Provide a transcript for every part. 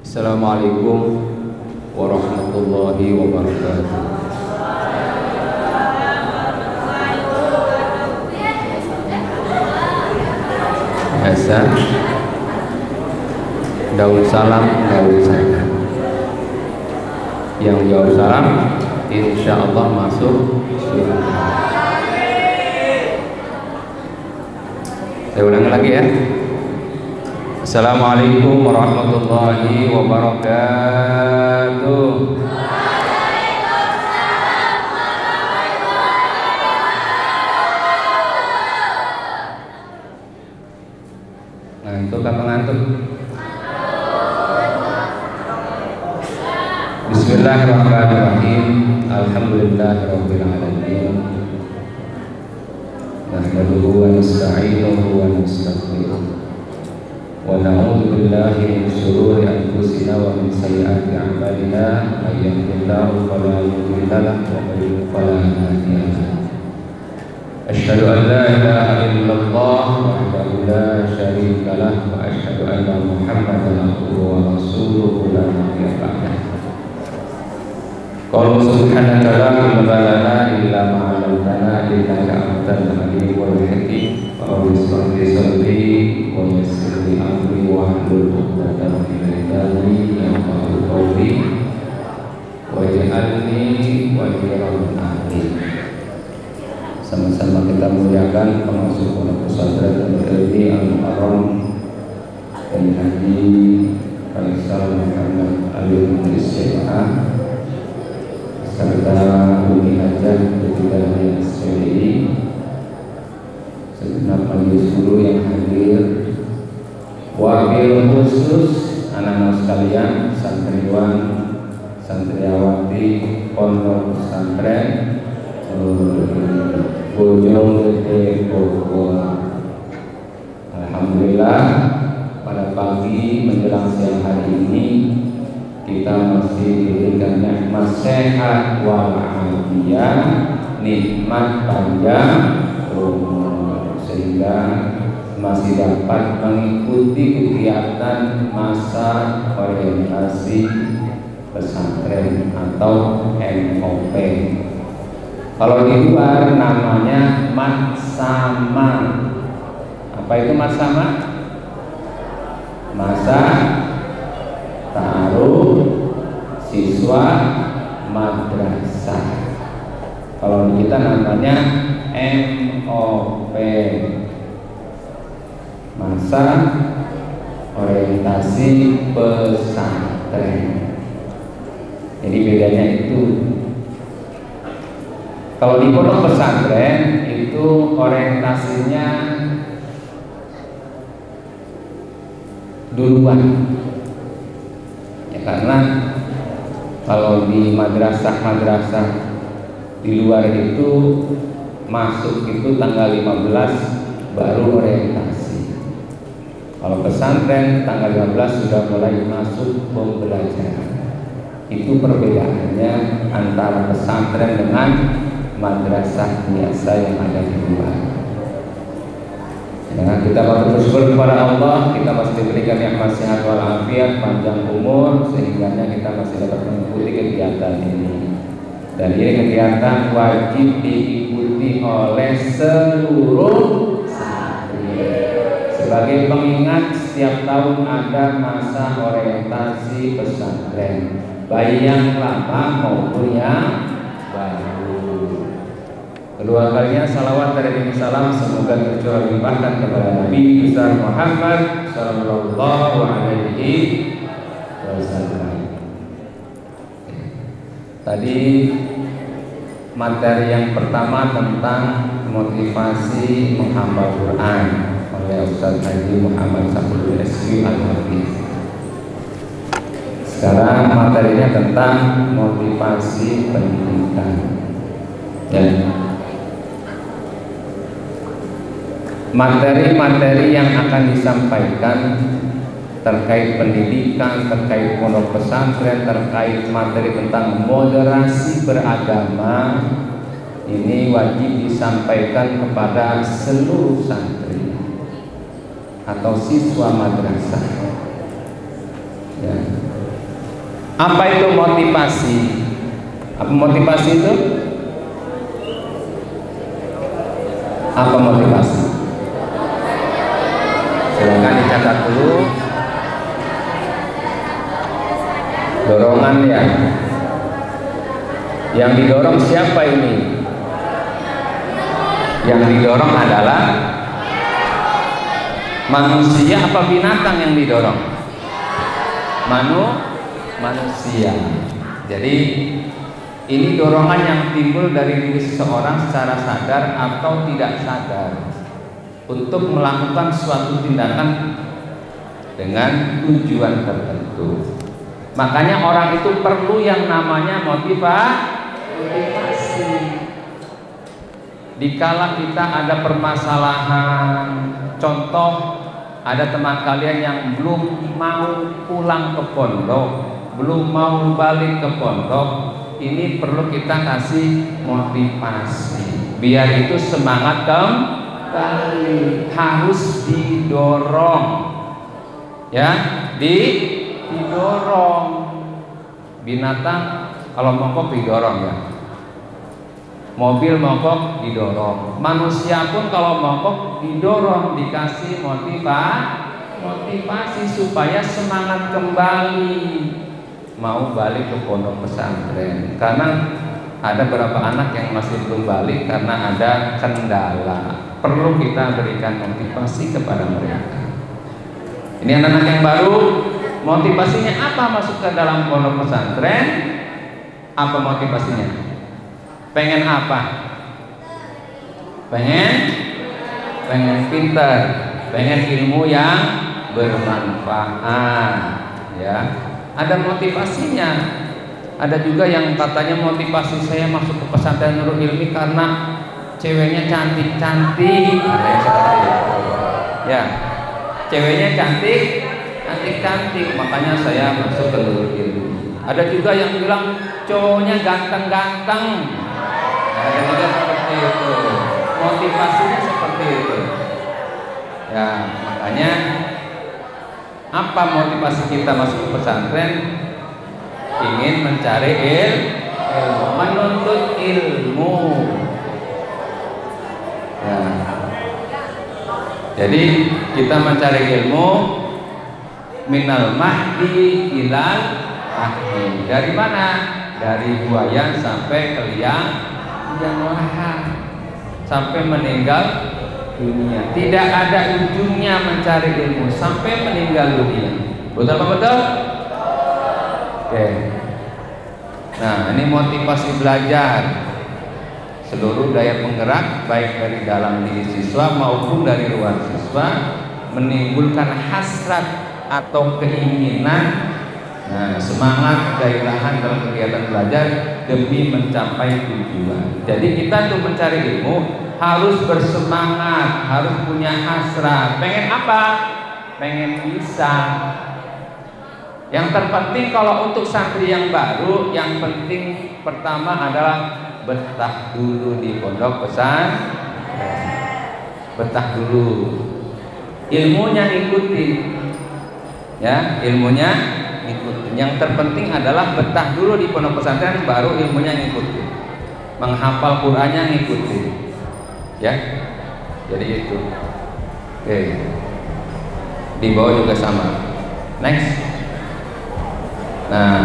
Assalamualaikum warahmatullahi wabarakatuh. Biasa daun salam, daun salam. Yang jawab salam insya Allah masuk surga. Saya ulang lagi ya. Assalamualaikum warahmatullahi wabarakatuh. Ngantuk apa ngantuk? Bismillahirrahmanirrahim. Alhamdulillahirabbil alamin. Nahmaduhu wa nasta'inuhu wa nastaghfiruh. Wa na'udzu billahi min shururi anfusina wa min sayyiati a'malina. May yahdihillahu fala mudilla lahu wa may yudlil fala hadiya lahu. Asyhadu an la ilaha illallah wahdahu la syarika lahu wa asyhadu anna Muhammadan abduhu wa rasuluhu la nabiyya ba'dahu. Qala subhanaka la ilma lana illa ma 'allamtana innaka antal alimul hakim. Rabbi shrah li sadri wa yassir li amri wahlul 'uqdatam min lisani yafqahu qawli waj'alni waziran min. Sama-sama kita muliakan pengasuh pondok pesantren Al-Ilmi Al-Mukarram dan Haji Faisal Muhammad Al-Mulis Syekha serta Umi Hajah Bidang SPDI, segenap majelis guru yang hadir, wakil khusus anak-anak sekalian, santriwan, santriawati pondok pesantren Bojong Gede Bogor. Alhamdulillah pada pagi menjelang siang hari ini kita masih diberikan nikmat sehat walafiat, nikmat panjang umur, sehingga masih dapat mengikuti kegiatan masa orientasi pesantren atau MOP. Kalau di luar namanya matsama. Apa itu matsama? Masa taruh siswa madrasah. Kalau di kita namanya MOP, masa orientasi pesantren. Jadi bedanya itu, kalau di pondok pesantren itu orientasinya duluan. Karena kalau di madrasah-madrasah di luar itu masuk itu tanggal 15 baru orientasi. Kalau pesantren tanggal 15 sudah mulai masuk pembelajaran. Itu perbedaannya antara pesantren dengan madrasah biasa yang ada di luar. Ya, kita bersyukur kepada Allah, kita masih diberikan nikmat sehat walafiat, panjang umur, sehingga kita masih dapat mengikuti kegiatan ini. Dan ini kegiatan wajib diikuti oleh seluruh santri. Sebagai pengingat, setiap tahun ada masa orientasi pesantren, baik yang lama maupun yang baru. Kedua kalinya salawat dari Nabi Salam semoga tercurah limpahkan kepada Nabi besar Muhammad Sallallahu Alaihi Wasallam. Tadi materi yang pertama tentang motivasi menghafal Quran oleh Ustaz Haji Muhammad Sabul SQ Al-Hafiz. Sekarang materinya tentang motivasi pendidikan. Materi-materi yang akan disampaikan terkait pendidikan, terkait pondok pesantren, terkait materi tentang moderasi beragama, ini wajib disampaikan kepada seluruh santri atau siswa madrasah. Ya. Apa itu motivasi? Apa motivasi itu? Apa motivasi? Silakan dicatat dulu. Dorongan ya. Yang didorong siapa ini? Yang didorong adalah manusia apa binatang yang didorong? Manusia. Jadi ini dorongan yang timbul dari diri seseorang secara sadar atau tidak sadar untuk melakukan suatu tindakan dengan tujuan tertentu. Makanya orang itu perlu yang namanya motivasi. Dikala kita ada permasalahan, contoh ada teman kalian yang belum mau pulang ke pondok, belum mau balik ke pondok, ini perlu kita kasih motivasi biar itu semangat kembali, harus didorong ya, didorong. Binatang kalau mogok didorong ya, mobil mogok didorong, manusia pun kalau mogok didorong, dikasih motivasi supaya semangat kembali mau balik ke pondok pesantren. Karena ada beberapa anak yang masih belum balik karena ada kendala, perlu kita berikan motivasi kepada mereka. Ini anak-anak yang baru, motivasinya apa masuk ke dalam pondok pesantren? Apa motivasinya? Pengen apa? Pengen pintar, pengen ilmu yang bermanfaat ya. Ada motivasinya. Ada juga yang katanya motivasi saya masuk ke pesantren Nurul Ilmi karena ceweknya cantik-cantik. Ada yang seperti itu. Ya. Ceweknya cantik-cantik, makanya saya masuk ke Nurul Ilmi. Ada juga yang bilang cowoknya ganteng-ganteng. Ada juga seperti itu. Motivasinya seperti itu. Ya, makanya apa motivasi kita masuk ke pesantren? Ingin mencari ilmu, menuntut ilmu. Ya. Jadi kita mencari ilmu minal mahdi ilal mahdi. Dari mana? Dari buayan sampai ke liang lahat, sampai meninggal dunia. Tidak ada ujungnya mencari ilmu sampai meninggal dunia. Betul apa betul? Oke. Nah, ini motivasi belajar. Seluruh daya penggerak baik dari dalam diri siswa maupun dari luar siswa menimbulkan hasrat atau keinginan, semangat gairahan dalam kegiatan belajar demi mencapai tujuan. Jadi kita tuh mencari ilmu harus bersemangat, harus punya hasrat. Pengen apa? Pengen bisa. Yang terpenting kalau untuk santri yang baru, yang penting pertama adalah betah dulu di pondok pesantren. Betah dulu. Ilmunya ikutin. Ya, ilmunya ikutin. Yang terpenting adalah betah dulu di pondok pesantren, baru ilmunya ngikutin. Menghafal Qur'annya ngikutin. Ya. Jadi itu. Oke. Di bawah juga sama. Next. Nah,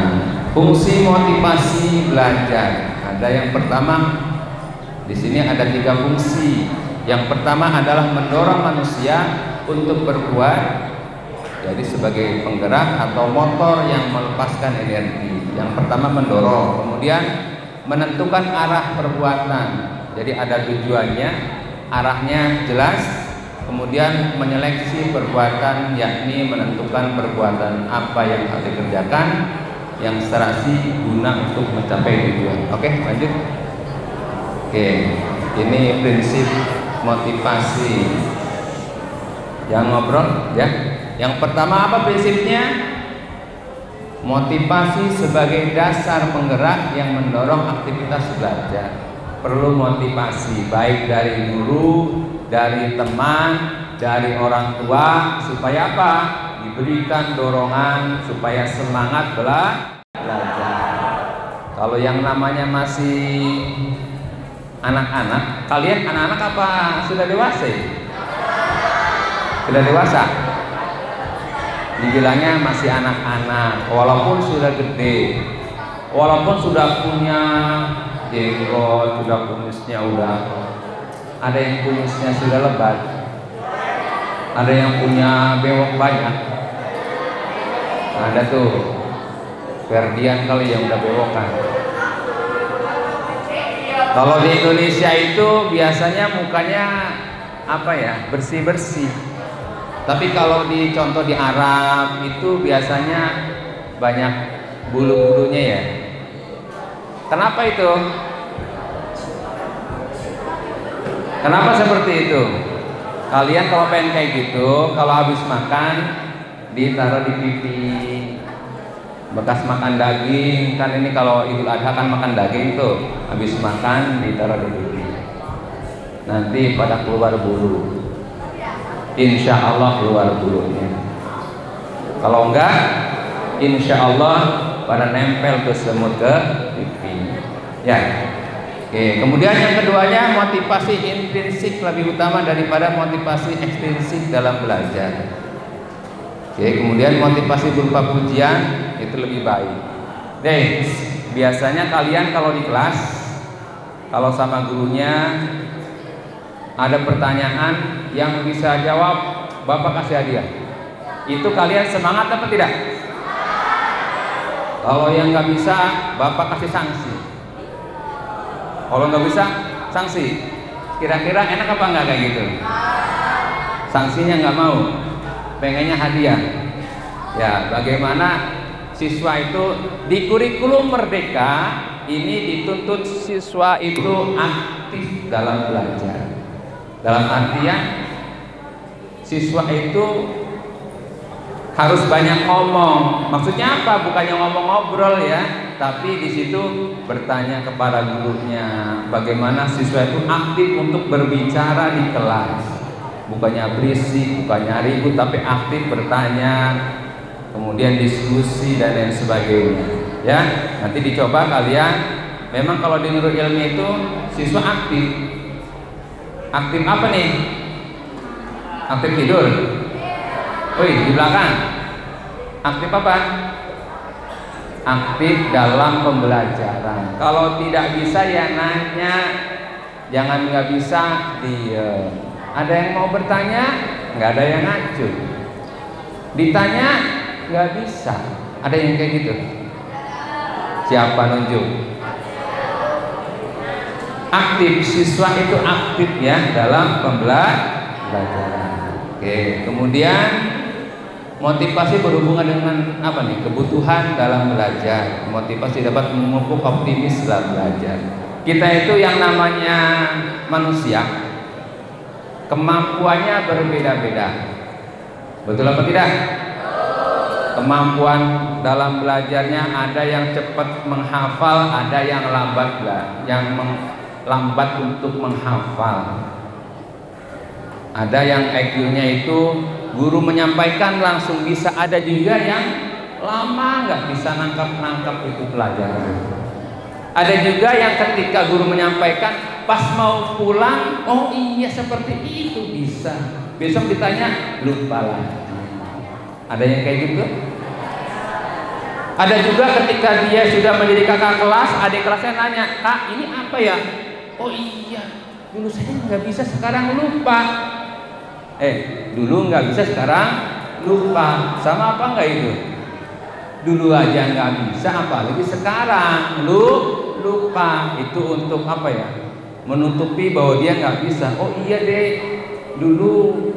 fungsi motivasi belajar. Ada yang pertama, di sini ada 3 fungsi. Yang pertama adalah mendorong manusia untuk berbuat. Jadi sebagai penggerak atau motor yang melepaskan energi. Yang pertama mendorong, kemudian menentukan arah perbuatan. Jadi ada tujuannya, arahnya jelas. Kemudian menyeleksi perbuatan, yakni menentukan perbuatan apa yang harus dikerjakan yang serasi guna untuk mencapai tujuan. Oke, lanjut. Oke, ini prinsip motivasi. Jangan ngobrol ya. Yang pertama apa prinsipnya? Motivasi sebagai dasar penggerak yang mendorong aktivitas belajar. Perlu motivasi baik dari guru, dari teman, dari orang tua, supaya apa? Diberikan dorongan supaya semangat belajar. Kalau yang namanya masih anak-anak, kalian anak-anak apa sudah dewasa? Sudah dewasa? Dibilangnya masih anak-anak, walaupun sudah gede, walaupun sudah punya jenggot, sudah kumisnya udah, ada yang kumisnya sudah lebat, ada yang punya bewok banyak. Ada tuh Ferdian kali yang udah bewokan. Kalau di Indonesia itu biasanya mukanya apa ya, bersih-bersih. Tapi kalau contoh di Arab itu biasanya banyak bulu-bulunya ya. Kenapa itu? Kenapa seperti itu? Kalian kalau pengen kayak gitu, kalau habis makan ditaruh di pipi. Bekas makan daging, kan ini kalau Idul Adha kan makan daging tuh, habis makan ditaruh di pipi. Nanti pada keluar bulu. Insya Allah keluar bulunya. Kalau enggak, insya Allah pada nempel ke semut ke pipi. Ya. Oke. Kemudian yang keduanya motivasi intrinsik lebih utama daripada motivasi ekstrinsik dalam belajar. Oke. Kemudian motivasi berupa pujian itu lebih baik. Deh, biasanya kalian kalau di kelas, kalau sama gurunya ada pertanyaan yang bisa jawab, Bapak kasih hadiah. Itu kalian semangat apa tidak? Kalau yang nggak bisa, Bapak kasih sanksi. Kalau nggak bisa, sanksi. Kira-kira enak apa nggak kayak gitu? Sanksinya nggak mau, pengennya hadiah. Ya, bagaimana siswa itu di kurikulum Merdeka ini dituntut siswa itu aktif dalam belajar. Dalam artian siswa itu harus banyak ngomong. Maksudnya apa? Bukannya ngomong ngobrol ya, tapi di situ bertanya kepada gurunya. Bagaimana siswa itu aktif untuk berbicara di kelas. Bukannya berisik, bukannya ribut, tapi aktif bertanya, kemudian diskusi dan lain sebagainya. Ya, nanti dicoba kalian. Memang kalau di Nurul Ilmi itu siswa aktif. Aktif apa nih? Aktif tidur? Wih, di belakang. Aktif apa? Aktif dalam pembelajaran. Kalau tidak bisa ya nanya. Jangan nggak bisa diem. Ada yang mau bertanya? Nggak ada yang ngajuh. Ditanya nggak bisa. Ada yang kayak gitu? Siapa nunjuk? Aktif, siswa itu aktif ya dalam pembelajaran. Oke, kemudian motivasi berhubungan dengan apa nih? Kebutuhan dalam belajar. Motivasi dapat memupuk optimis dalam belajar. Kita itu yang namanya manusia, kemampuannya berbeda-beda. Betul apa tidak? Kemampuan dalam belajarnya ada yang cepat menghafal, ada yang lambat lambat untuk menghafal. Ada yang IQ-nya itu guru menyampaikan langsung bisa, ada juga yang lama nggak bisa nangkap itu pelajaran. Ada juga yang ketika guru menyampaikan pas mau pulang, oh iya seperti itu bisa. Besok ditanya lupa lagi. Ada yang kayak gitu? Ada juga ketika dia sudah menjadi kakak kelas, adik kelasnya nanya, "Kak, ini apa ya?" "Oh iya, dulu saya nggak bisa, sekarang lupa." Dulu nggak bisa, sekarang lupa. Sama apa nggak itu? Dulu aja nggak bisa, apalagi sekarang lupa. Itu untuk apa ya? Menutupi bahwa dia nggak bisa. Oh iya deh, dulu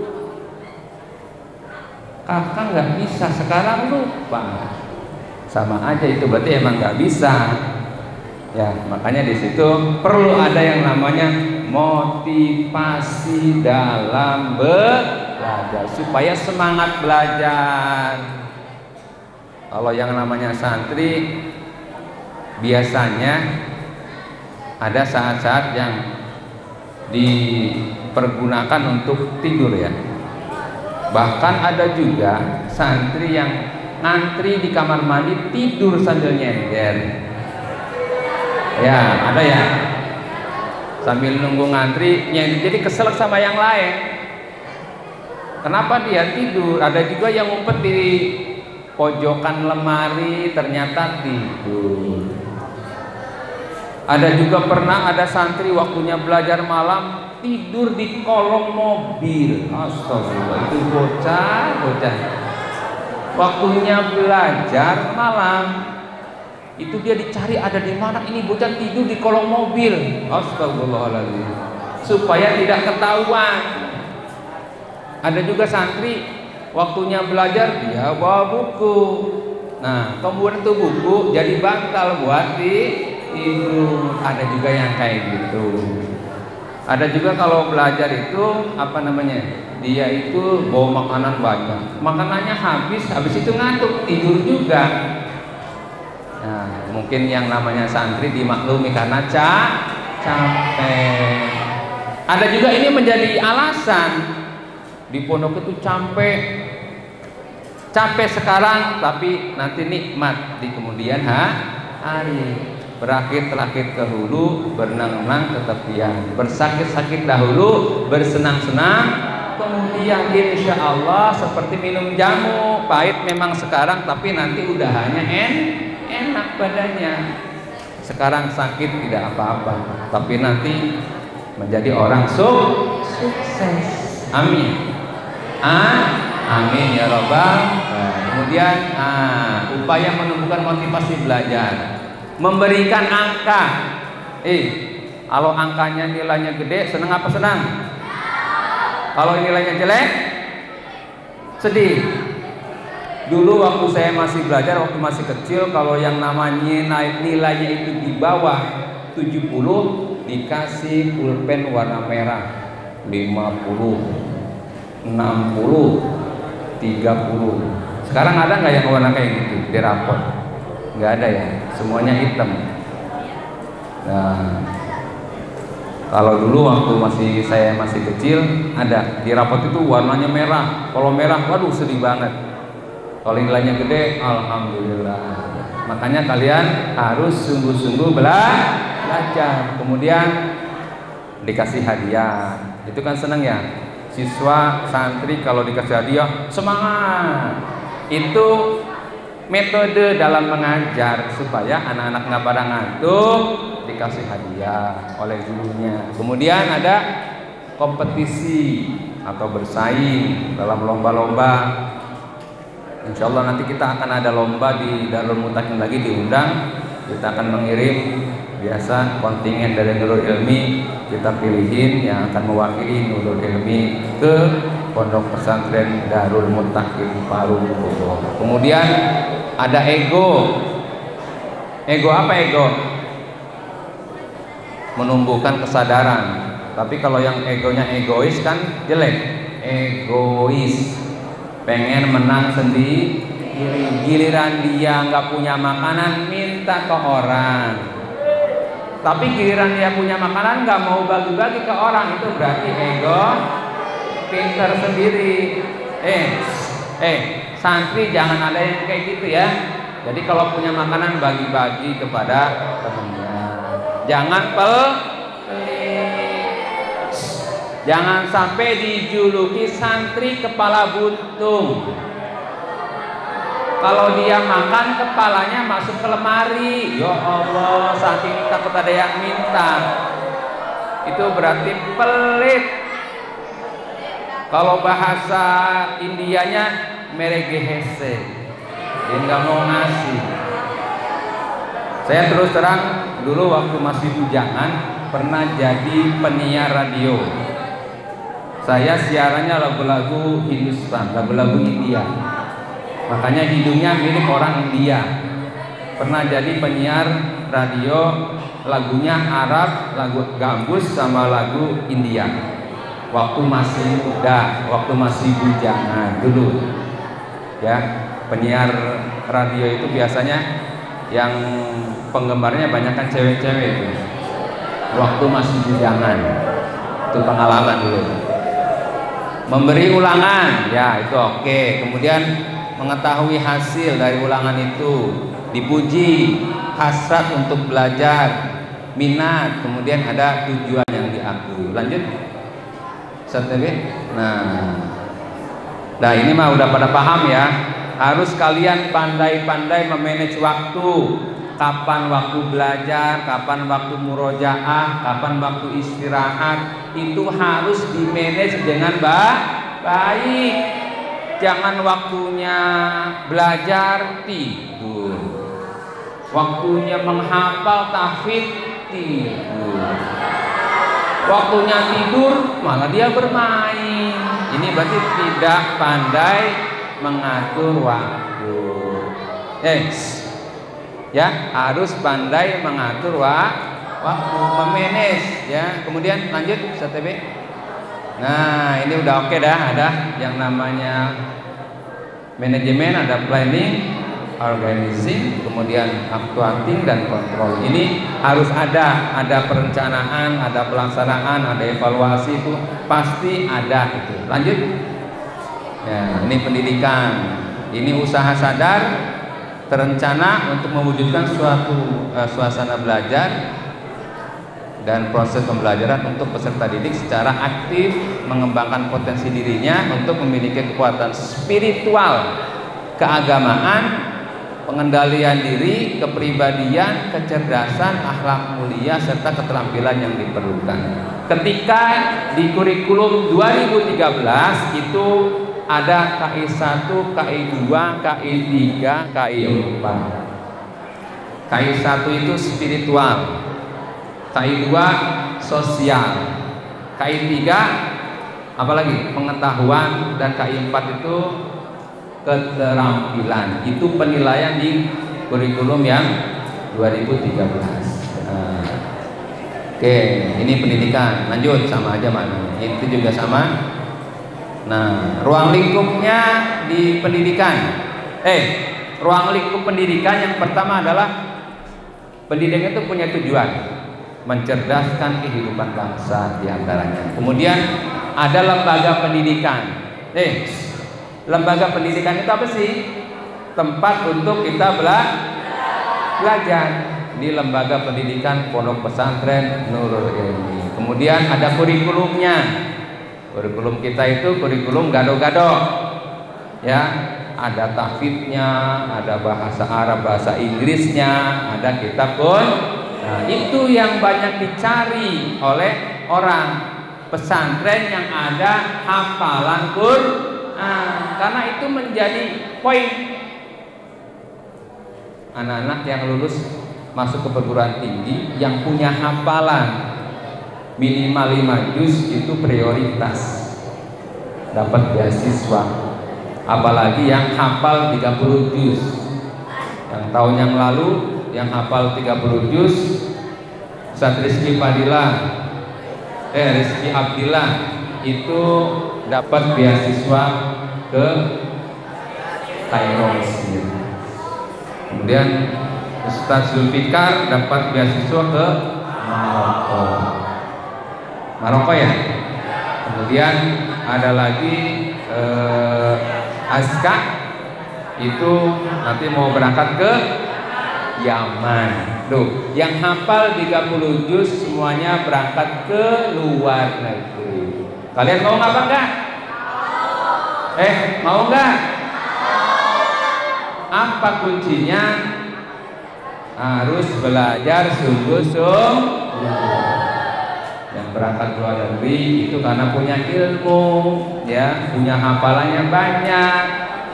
kakak nggak bisa, sekarang lupa. Sama aja, itu berarti emang nggak bisa. Ya, makanya di situ perlu ada yang namanya motivasi dalam belajar supaya semangat belajar. Kalau yang namanya santri biasanya ada saat-saat yang dipergunakan untuk tidur ya. Bahkan ada juga santri yang ngantri di kamar mandi tidur sambil nyender. Ya, ada ya. Sambil nunggu ngantri, jadi kesel sama yang lain. Kenapa dia tidur? Ada juga yang ngumpet di pojokan lemari, ternyata tidur. Ada juga pernah ada santri waktunya belajar malam tidur di kolong mobil. Astagfirullah, itu bocah. Waktunya belajar malam, itu dia dicari ada di mana, ini bocah tidur di kolong mobil. Astagfirullahaladzim, supaya tidak ketahuan. Ada juga santri waktunya belajar dia bawa buku. Nah, kemudian itu buku jadi bantal buat tidur. Ada juga yang kayak gitu. Ada juga kalau belajar itu dia itu bawa makanan banyak, makanannya habis itu ngantuk, tidur juga. Nah, mungkin yang namanya santri dimaklumi karena capek. Ada juga ini menjadi alasan, di pondok itu capek sekarang, tapi nanti nikmat di kemudian hari. Berakit-rakit ke hulu, berenang-renang ke tepian, bersakit-sakit dahulu, bersenang-senang kemudian. Insya Allah seperti minum jamu, pahit memang sekarang, tapi nanti udahannya enak badannya. Sekarang sakit tidak apa-apa, tapi nanti menjadi orang sukses. Amin. Amin ya Rabbal. Kemudian upaya menumbuhkan motivasi belajar, memberikan angka. Kalau angkanya nilainya gede, senang apa senang? Kalau nilainya jelek, sedih. Dulu waktu saya masih belajar, waktu masih kecil, kalau yang namanya nilainya itu di bawah 70, dikasih pulpen warna merah 50, 60, 30. Sekarang ada nggak yang warna kayak gitu di rapor? Nggak ada ya, semuanya hitam. Nah, kalau dulu waktu saya masih kecil, ada di rapot itu warnanya merah. Kalau merah, waduh sedih banget. Kalau nilainya gede, alhamdulillah. Makanya kalian harus sungguh-sungguh belajar. Kemudian dikasih hadiah, itu kan seneng ya. Siswa santri kalau dikasih hadiah semangat. Itu metode dalam mengajar supaya anak-anak nggak pada ngantuk, dikasih hadiah oleh gurunya. Kemudian ada kompetisi atau bersaing dalam lomba-lomba. Insya Allah nanti kita akan ada lomba di Darul Mutakin lagi, diundang. Kita akan mengirim biasa kontingen dari Nurul Ilmi, kita pilihin yang akan mewakili Nurul Ilmi ke Pondok Pesantren Darul Mutakin Parung Bogor. Kemudian ada ego. Ego apa ego? Menumbuhkan kesadaran. Tapi kalau yang egonya egois kan jelek. Egois, pengen menang sendiri. Giliran dia nggak punya makanan, minta ke orang. Tapi giliran dia punya makanan nggak mau bagi-bagi ke orang, itu berarti ego, pintar sendiri. Santri jangan ada yang kayak gitu ya. Jadi kalau punya makanan bagi-bagi kepada temannya. Jangan pelit. Jangan sampai dijuluki santri kepala buntung. Kalau dia makan, kepalanya masuk ke lemari. Ya Allah, saking takut ada yang minta. Itu berarti pelit. Kalau bahasa Indianya meregehese, dia nggak mau ngasih. Saya terus terang, dulu waktu masih bujangan pernah jadi penyiar radio. Saya siarannya lagu-lagu Hindustan, lagu-lagu India. Makanya hidungnya mirip orang India. Pernah jadi penyiar radio, lagunya Arab, lagu gambus sama lagu India. Waktu masih muda, waktu masih bujangan dulu. Ya, penyiar radio itu biasanya yang penggemarnya banyak kan cewek-cewek itu. Waktu masih bujangan, itu pengalaman dulu. Memberi ulangan, ya itu oke. Kemudian mengetahui hasil dari ulangan itu, dipuji, hasrat untuk belajar, minat, kemudian ada tujuan yang diakui. Lanjut, nah ini mah udah pada paham ya. Harus kalian pandai-pandai memanage waktu. Kapan waktu belajar, kapan waktu murojaah, kapan waktu istirahat, itu harus di-manage dengan baik. Jangan waktunya belajar tidur, waktunya menghafal tahfidz tidur, waktunya tidur malah dia bermain. Ini berarti tidak pandai mengatur waktu. Ya, harus pandai mengatur waktu, memanage ya. Kemudian lanjut STB. Nah, ini udah oke dah, ada yang namanya manajemen, ada planning, organizing, kemudian actuating dan kontrol. Ini harus ada perencanaan, ada pelaksanaan, ada evaluasi, itu pasti ada itu. Lanjut. Ya, ini pendidikan. Ini usaha sadar terencana untuk mewujudkan suatu suasana belajar dan proses pembelajaran untuk peserta didik secara aktif mengembangkan potensi dirinya untuk memiliki kekuatan spiritual, keagamaan, pengendalian diri, kepribadian, kecerdasan, akhlak mulia serta keterampilan yang diperlukan. Ketika di kurikulum 2013 itu ada KI 1, KI 2, KI 3, KI 4. KI 1 itu spiritual, KI 2 sosial, KI 3 apalagi pengetahuan, dan KI 4 itu keterampilan. Itu penilaian di kurikulum yang 2013. Oke, ini pendidikan. Lanjut, sama aja maknanya. Itu juga sama. Nah, ruang lingkupnya di pendidikan. Ruang lingkup pendidikan yang pertama adalah pendidikan itu punya tujuan mencerdaskan kehidupan bangsa diantaranya. Kemudian ada lembaga pendidikan. Lembaga pendidikan itu apa sih? Tempat untuk kita belajar. Di lembaga pendidikan Pondok Pesantren Nurul Ilmi. Kemudian ada kurikulumnya. Kurikulum kita itu kurikulum gado-gado, ya. Ada tahfidznya, ada bahasa Arab, bahasa Inggrisnya, ada kitab pun. Nah, itu yang banyak dicari oleh orang pesantren yang ada hafalan Quran, karena itu menjadi poin. Anak-anak yang lulus masuk ke perguruan tinggi yang punya hafalan minimal 5 juz itu prioritas dapat beasiswa, apalagi yang hafal 30 juz. Yang tahun yang lalu yang hafal 30 juz Ustaz Rizky Abdillah itu dapat beasiswa ke Kairo. Kemudian Ustaz Zulfikar dapat beasiswa ke Maroko ya. Kemudian ada lagi Aska itu nanti mau berangkat ke Yaman. Tuh, yang hafal 30 juz semuanya berangkat ke luar negeri. Kalian mau apa enggak? Mau enggak? Apa kuncinya? Harus belajar sungguh-sungguh. Yang berangkat ke luar negeri itu karena punya ilmu, ya, punya hafalannya banyak.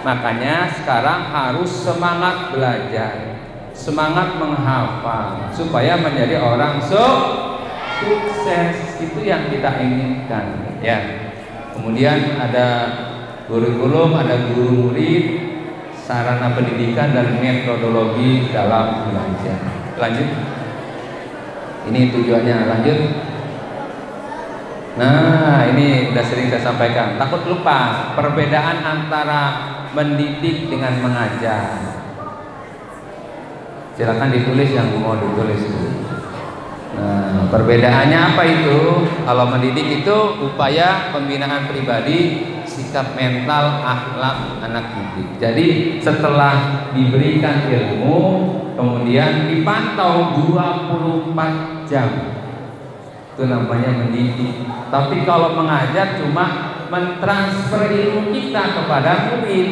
Makanya sekarang harus semangat belajar, semangat menghafal supaya menjadi orang sukses. Itu yang kita inginkan, ya. Kemudian ada kurikulum, ada guru murid, sarana pendidikan dan metodologi dalam belajar. Lanjut. Ini tujuannya. Lanjut. Nah, ini udah sering saya sampaikan. Takut lupa perbedaan antara mendidik dengan mengajar. Silakan ditulis yang mau ditulis. Nah, perbedaannya apa itu? Kalau mendidik itu upaya pembinaan pribadi, sikap mental, akhlak anak didik. Jadi setelah diberikan ilmu, kemudian dipantau 24 jam. Itu namanya mendidik. Tapi kalau mengajar cuma mentransfer ilmu kita kepada murid,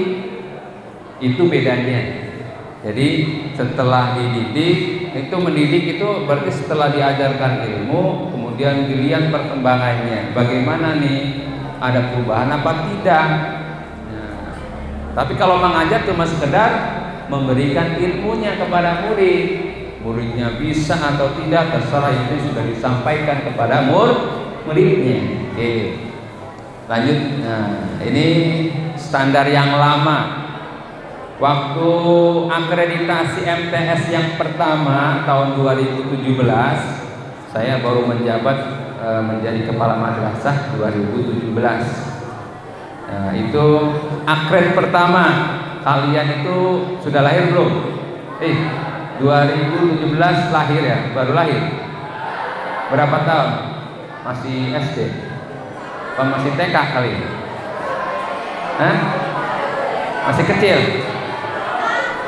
itu bedanya. Jadi setelah dididik, itu mendidik itu berarti setelah diajarkan ilmu, kemudian dilihat perkembangannya, bagaimana nih, ada perubahan apa tidak. Nah, tapi kalau mengajar cuma sekedar memberikan ilmunya kepada murid, muridnya bisa atau tidak terserah, itu sudah disampaikan kepada muridnya. Oke, lanjut. Nah, ini standar yang lama. Waktu akreditasi MTS yang pertama tahun 2017, saya baru menjabat menjadi kepala madrasah 2017. Nah, itu akred pertama. Kalian itu sudah lahir belum? 2017 lahir ya? Baru lahir? Berapa tahun? Masih SD? Atau masih TK kali? Hah? Masih kecil?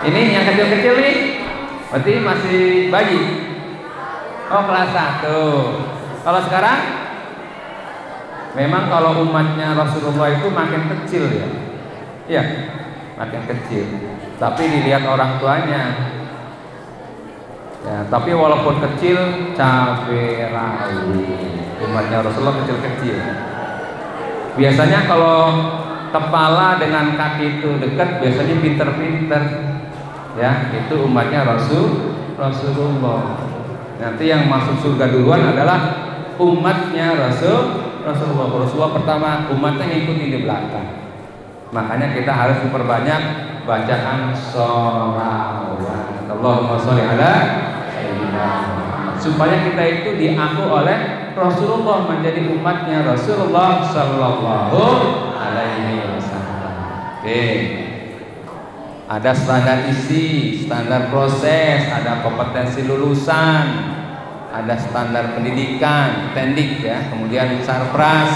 Ini yang kecil-kecil nih, berarti masih bayi. Oh, kelas 1. Kalau sekarang, memang kalau umatnya Rasulullah itu makin kecil ya. Iya, makin kecil. Tapi dilihat orang tuanya. Ya, tapi walaupun kecil, cabai rawit. Umatnya Rasulullah kecil-kecil. Biasanya kalau kepala dengan kaki itu dekat, biasanya pinter-pinter. Ya, itu umatnya Rasulullah. Nanti yang masuk surga duluan adalah umatnya Rasulullah. Rasulullah pertama, umatnya ngikutin di belakang. Makanya kita harus memperbanyak bacaan sholawat. Allahumma sholli ala sayyidina Muhammad, supaya kita itu diaku oleh Rasulullah menjadi umatnya Rasulullah sallallahu alaihi wasallam. Oke. Ada standar isi, standar proses, ada kompetensi lulusan, ada standar pendidikan, tendik ya, kemudian sarpras,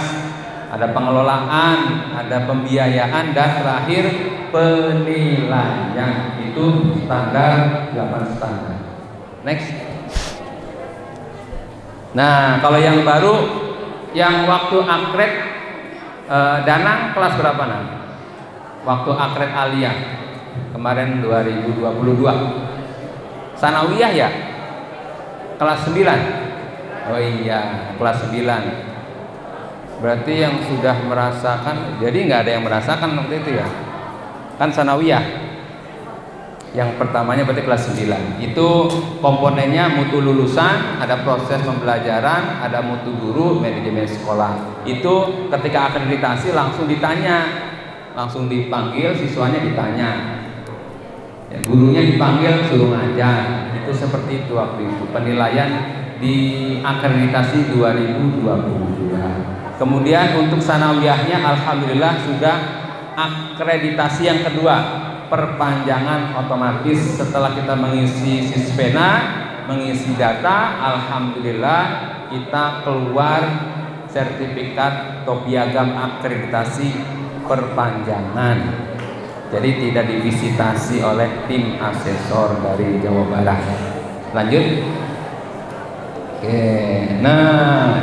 ada pengelolaan, ada pembiayaan, dan terakhir penilaian. Itu standar, 8 standar. Next. Nah, kalau yang baru, yang waktu akred Danang kelas berapa nah? Waktu akred aliyah kemarin 2022. Sanawiyah ya? Kelas 9. Oh iya, kelas 9. Berarti yang sudah merasakan, jadi nggak ada yang merasakan waktu itu ya? Kan sanawiyah. Yang pertamanya berarti kelas 9. Itu komponennya mutu lulusan, ada proses pembelajaran, ada mutu guru, manajemen sekolah. Itu ketika akreditasi langsung ditanya, langsung dipanggil, siswanya ditanya. Ya, gurunya dipanggil suruh ngajar. Itu seperti itu waktu itu penilaian di akreditasi 2022. Kemudian untuk sanawiyahnya alhamdulillah sudah akreditasi yang kedua, perpanjangan otomatis setelah kita mengisi sispena, mengisi data, alhamdulillah kita keluar sertifikat atau piagam akreditasi perpanjangan. Jadi tidak divisitasi oleh tim asesor dari Jawa Barat. Lanjut. Oke. Nah,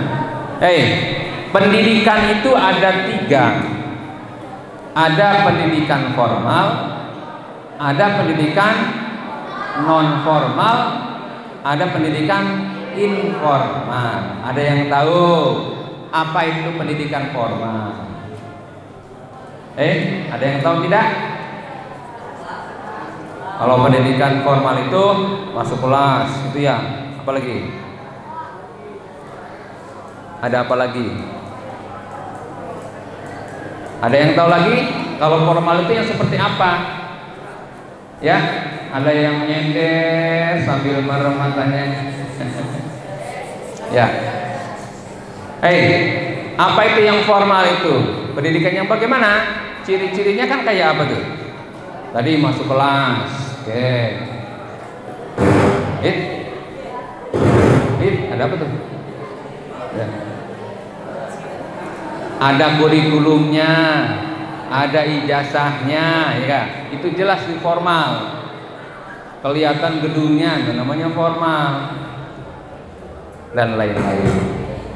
pendidikan itu ada 3. Ada pendidikan formal, ada pendidikan non formal, ada pendidikan informal. Ada yang tahu apa itu pendidikan formal? Ada yang tahu tidak? Kalau pendidikan formal itu masuk kelas, itu ya. Apa lagi? Ada apa lagi? Ada yang tahu lagi? Kalau formal itu yang seperti apa? Ya, ada yang nyender sambil merem matanya. Ya. Apa itu yang formal itu? Pendidikan yang bagaimana? Ciri-cirinya kan kayak apa tuh? Tadi masuk kelas. Oke. Ada apa tuh? Ya. Ada kurikulumnya, ada ijazahnya, ya. Itu jelas di formal. kelihatan gedungnya, itu namanya formal, dan lain-lain.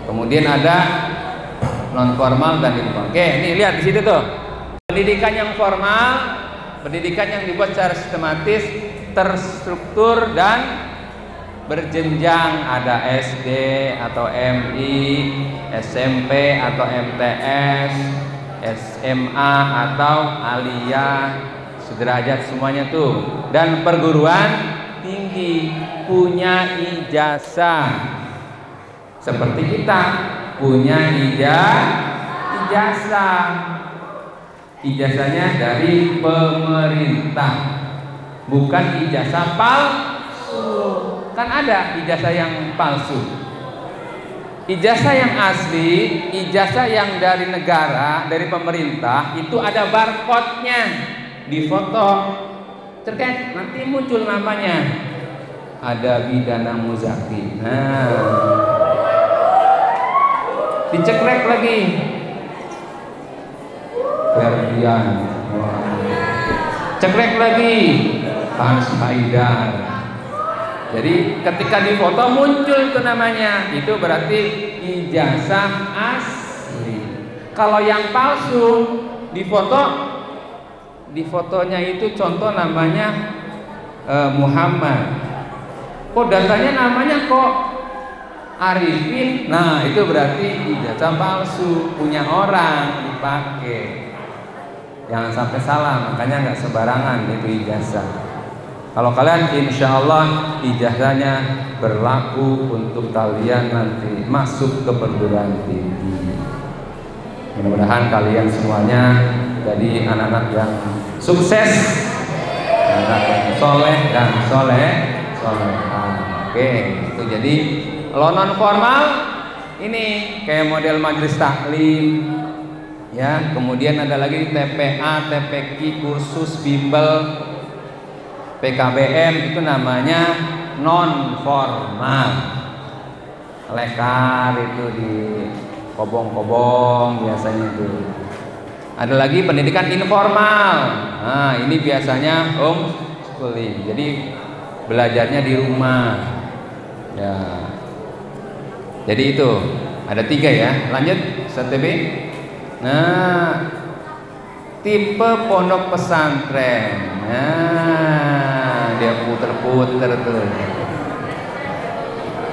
Kemudian ada non formal dan informal. Oke, nih lihat di situ tuh. Pendidikan yang formal, pendidikan yang dibuat secara sistematis, terstruktur dan berjenjang, ada SD atau MI, SMP atau MTS, SMA atau aliyah, sederajat semuanya tuh. Dan perguruan tinggi punya ijazah seperti kita punya ijazah. Ijazahnya dari pemerintah, bukan ijazah palsu. Kan ada ijazah yang palsu. Ijazah yang asli, ijazah yang dari negara, dari pemerintah, itu ada barcode-nya, difoto, terkait nanti muncul namanya. Ada Bidana Muzaki. Nah, dicekrek lagi. Ferdian. Cekrek lagi. Hans Haidar. Jadi ketika difoto muncul itu namanya, itu berarti ijazah asli. Kalau yang palsu difoto, di fotonya itu contoh namanya Muhammad. Kok datanya namanya kok Arifin? Nah itu berarti ijazah palsu, punya orang dipakai. Jangan sampai salah, makanya nggak sembarangan itu ijazah. Kalau kalian insya Allah ijazahnya berlaku untuk kalian nanti masuk ke perguruan tinggi. Mudah-mudahan kalian semuanya jadi anak-anak yang sukses, anak yang soleh dan solehah. Oke, itu jadi kalau non formal ini kayak model majelis taklim, ya. Kemudian ada lagi TPA, TPQ, kursus bimbel, PKBM, itu namanya non formal. Lekar itu di kobong-kobong biasanya itu. Ada lagi pendidikan informal. Nah, ini biasanya homeschooling. Jadi belajarnya di rumah. Ya. Jadi itu ada 3 ya. Lanjut, STB. Nah, tipe pondok pesantren. Nah, dia puter-puter tuh.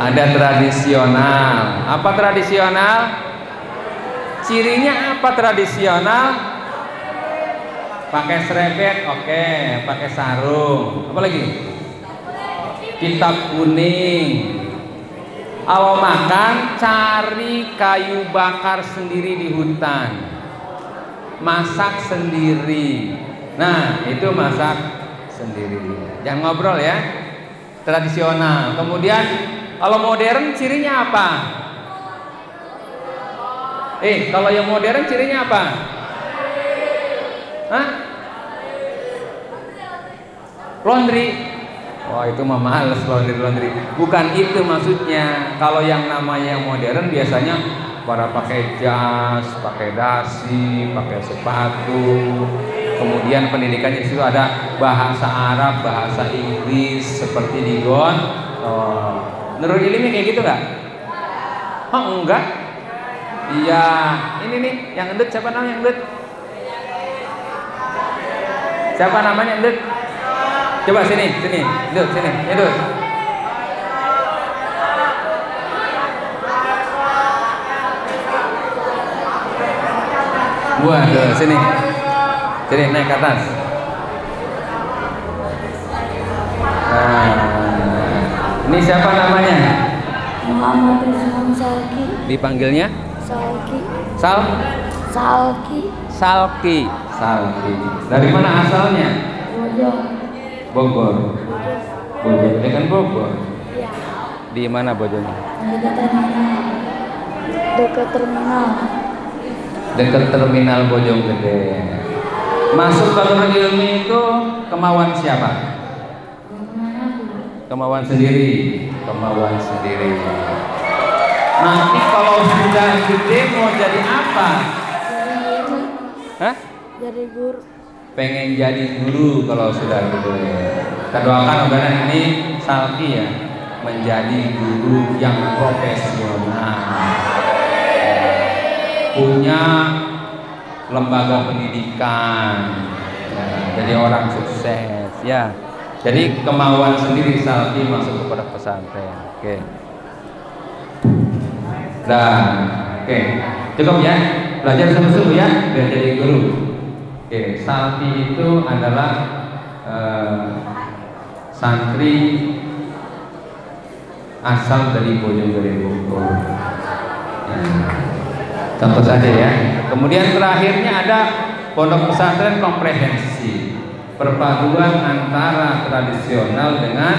Ada tradisional. Apa tradisional? Cirinya apa tradisional? Pakai serepet, oke. Pakai sarung. Apa lagi? Kitab kuning. Kalau makan cari kayu bakar sendiri di hutan, masak sendiri. Nah itu masak sendiri. Jangan ngobrol ya. Tradisional. Kemudian kalau modern cirinya apa? Kalau yang modern cirinya apa? Hah? Laundry. Wah itu mah males laundry. Bukan itu maksudnya. Kalau yang namanya modern biasanya pada pakai jas, pakai dasi, pakai sepatu. Kemudian pendidikannya itu ada bahasa Arab, bahasa Inggris seperti di GON. Nurul Ilmi kayak gitu nggak? Oh enggak? Iya. Ini nih yang endut, siapa namanya endut? Siapa namanya endut? Coba sini, Dut, sini, Dut. Buah, sini. Sini naik ke atas. Nah, ini siapa namanya? Muhammad Rizwan Salki. Dipanggilnya? Salki. Salki. Dari mana asalnya? Bogor. Kan Bogor. Iya. Di mana Bogornya? Dekat terminal Bojonggede. Masuk ke Nurul Ilmi itu kemauan siapa? Kemauan sendiri. Nanti kalau sudah gede mau jadi apa? Jadi guru. Hah? Jadi guru. pengen jadi guru kalau sudah gitu ya. Kita doakan mudah ini Salki ya menjadi guru yang profesional, punya lembaga pendidikan, ya, jadi orang sukses ya. Jadi kemauan sendiri Salki masuk kepada pesantren. Oke. Dan oke, cukup ya. Belajar sungguh-sungguh ya biar jadi guru. Oke, Salki itu adalah santri asal dari Bojonegoro. Ya. Contoh saja ya. Kemudian terakhirnya ada pondok pesantren komprehensif, perpaduan antara tradisional dengan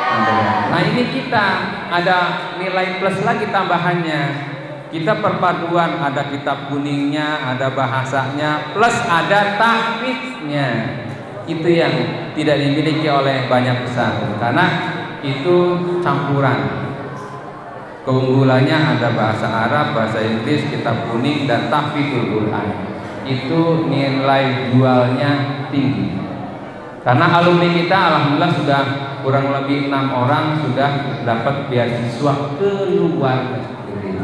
modern. Nah ini kita ada nilai plus lagi tambahannya. Kita perpaduan, ada kitab kuningnya, ada bahasanya, plus ada tahfidznya. Itu yang tidak dimiliki oleh banyak pesantren karena itu campuran. Keunggulannya ada bahasa Arab, bahasa Inggris, kitab kuning, dan tahfidzul Quran. Itu nilai jualnya tinggi. Karena alumni kita alhamdulillah sudah kurang lebih 6 orang sudah dapat beasiswa ke luar negeri.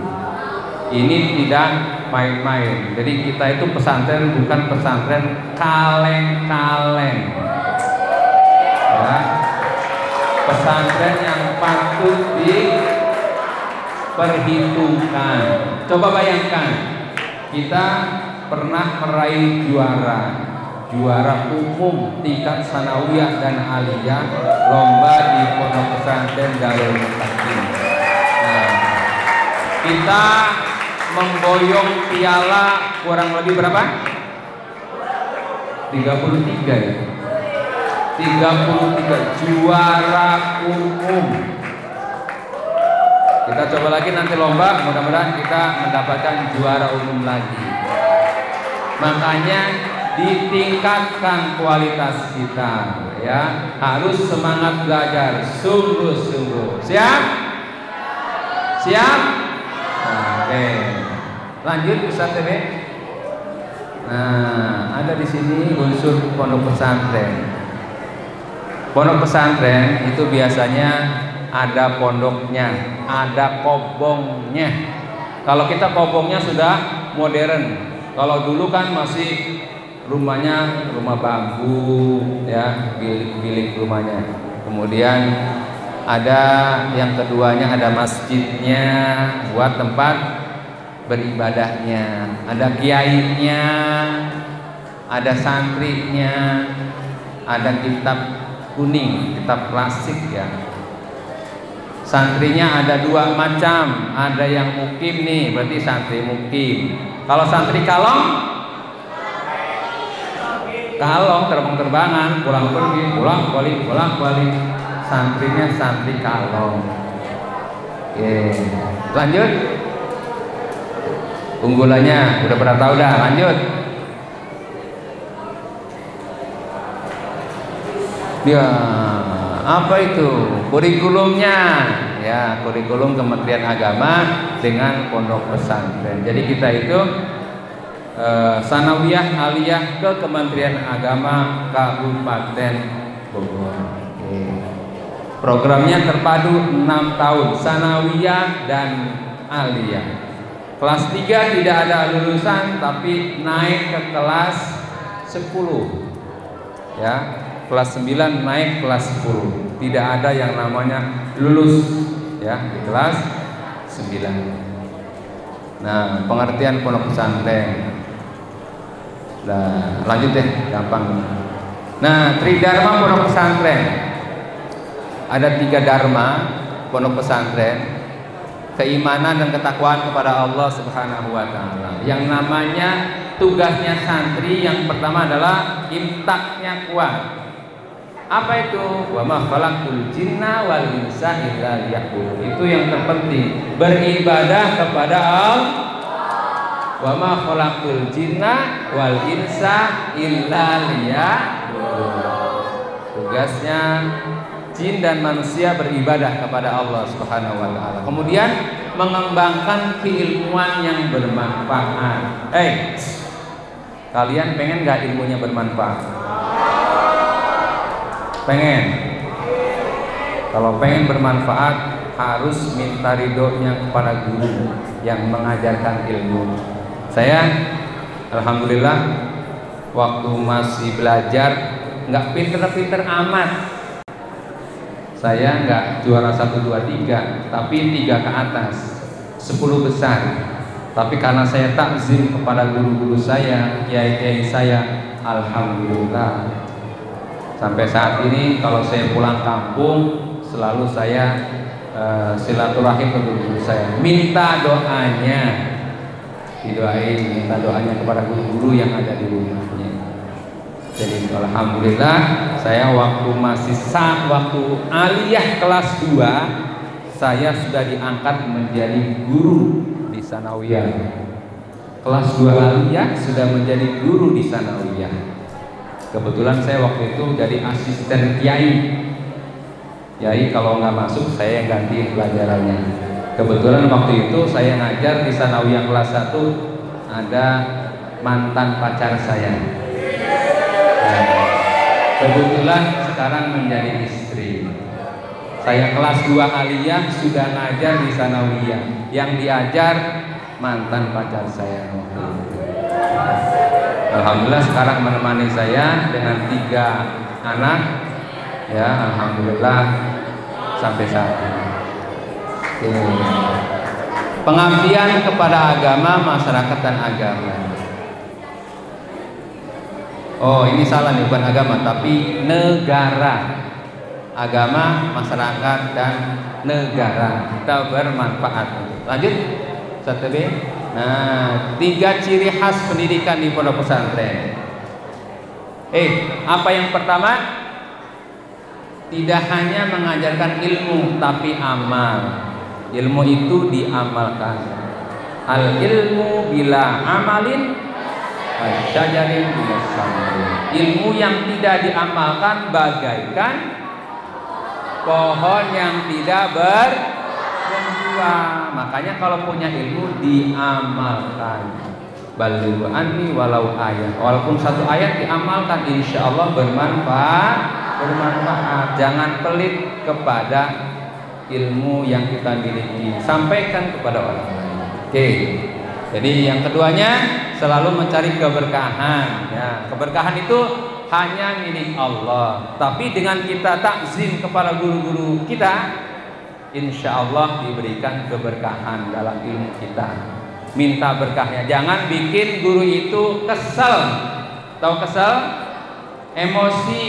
Ini tidak main-main. Jadi kita itu pesantren bukan pesantren kaleng-kaleng. Ya. Pesantren yang patut diperhitungkan. Coba bayangkan, kita pernah meraih juara umum tingkat sanawiyah dan aliyah lomba di pondok pesantren Darul Mustaqim. Nah, kita memboyong piala kurang lebih berapa? 33 ya. 33 juara umum. Kita coba lagi nanti lomba, mudah-mudahan kita mendapatkan juara umum lagi. Makanya ditingkatkan kualitas kita ya, harus semangat belajar sungguh-sungguh. Siap? Siap? Oke. Lanjut Ustaz TV. Nah, ada di sini unsur pondok pesantren. Pondok pesantren itu biasanya ada pondoknya, ada kobongnya. Kalau kita kobongnya sudah modern. Kalau dulu kan masih rumahnya rumah bambu ya, bilik rumahnya. Kemudian ada yang keduanya ada masjidnya buat tempat beribadahnya, ada kiainya, ada santrinya, ada kitab kuning, kitab klasik ya. Santrinya ada 2 macam, ada yang mukim nih, berarti santri mukim. Kalau santri kalong terbang-terbangan, pulang pergi, pulang balik. Santrinya santri kalong. Oke, lanjut. Unggulannya udah pernah tahu dah, lanjut. Ya, apa itu? Kurikulumnya ya, kurikulum Kementerian Agama dengan pondok pesantren. Jadi kita itu sanawiyah aliyah ke Kementerian Agama Kabupaten Bogor. Oke. Programnya terpadu 6 tahun sanawiyah dan aliyah. Kelas 3 tidak ada lulusan tapi naik ke kelas 10 ya. Kelas 9 naik kelas 10. Tidak ada yang namanya lulus ya di kelas 9. Nah, pengertian pondok pesantren. Nah, lanjut deh, gampang. Nah, tridharma pondok pesantren. Ada 3 dharma pondok pesantren. Keimanan dan ketakwaan kepada Allah Subhanahu wa taala. Yang namanya tugasnya santri yang pertama adalah imtaknya kuat. Apa itu? Wa ma khalaqul jinna wal insa illa liya'budun. Itu yang terpenting, beribadah kepada Allah. Wa ma khalaqul jinna wal insa illa liya'budun. Tugasnya jin dan manusia beribadah kepada Allah Subhanahu wa taala. Kemudian mengembangkan keilmuan yang bermanfaat. Kalian pengen nggak ilmunya bermanfaat? Pengen? Kalau pengen bermanfaat harus minta ridhonya kepada guru yang mengajarkan ilmu. Saya alhamdulillah waktu masih belajar nggak pinter-pinter amat. Saya nggak juara 1, 2, 3, tapi 3 ke atas, 10 besar. Tapi karena saya takzim kepada guru-guru saya, kiai-kiai saya, alhamdulillah sampai saat ini kalau saya pulang kampung selalu saya silaturahim ke guru-guru saya, minta doanya, didoain, minta doanya kepada guru-guru yang ada di rumahnya. Jadi alhamdulillah saya waktu aliyah kelas 2 saya sudah diangkat menjadi guru di sanawiyah. Kelas 2 aliyah sudah menjadi guru di sanawiyah. Kebetulan saya waktu itu jadi asisten kiai. Kiai kalau nggak masuk saya yang ganti pelajarannya. Kebetulan waktu itu saya ngajar di sanawiyah kelas 1 ada mantan pacar saya. Kebetulan sekarang menjadi istri. Saya kelas 2 aliyah sudah ngajar di sanawiyah. Yang diajar mantan pacar saya. Alhamdulillah sekarang menemani saya dengan 3 anak. Ya, alhamdulillah sampai saat ini. Pengabdian kepada agama, masyarakat dan agama. Oh, ini salah nih, bukan agama tapi negara. Agama, masyarakat dan negara. Kita bermanfaat. Lanjut. 1B. Nah, 3 ciri khas pendidikan di pondok pesantren. Apa yang pertama? Tidak hanya mengajarkan ilmu tapi amal. Ilmu itu diamalkan. Al ilmu bila amalin syajarin bila samrin. Ilmu yang tidak diamalkan bagaikan pohon yang tidak berbuah. Makanya kalau punya ilmu diamalkan. Balighu anni walau ayat. Walaupun 1 ayat diamalkan, insya Allah bermanfaat. Jangan pelit kepada ilmu yang kita miliki, sampaikan kepada orang lain. Oke. Jadi yang keduanya selalu mencari keberkahan. Ya, keberkahan itu hanya milik Allah. Tapi dengan kita takzim kepada guru-guru kita, insya Allah diberikan keberkahan dalam ilmu kita. Minta berkahnya. Jangan bikin guru itu kesel. Tahu kesel? Emosi.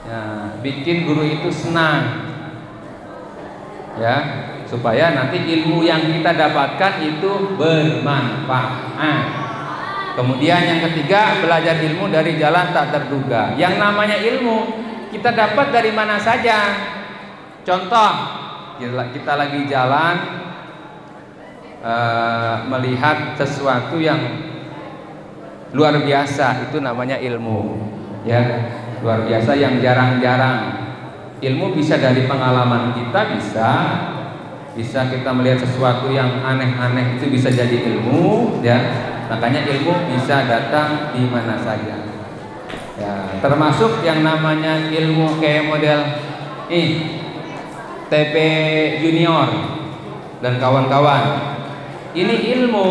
Ya, bikin guru itu senang. Ya, supaya nanti ilmu yang kita dapatkan itu bermanfaat. Kemudian yang ketiga, belajar ilmu dari jalan tak terduga. Yang namanya ilmu kita dapat dari mana saja. Contoh, kita lagi jalan melihat sesuatu yang luar biasa, itu namanya ilmu. Ya, luar biasa yang jarang-jarang. Ilmu bisa dari pengalaman kita, bisa kita melihat sesuatu yang aneh-aneh, itu bisa jadi ilmu. Ya, makanya ilmu bisa datang di mana saja. Ya, termasuk yang namanya ilmu kayak model TP Junior dan kawan-kawan. Ini ilmu,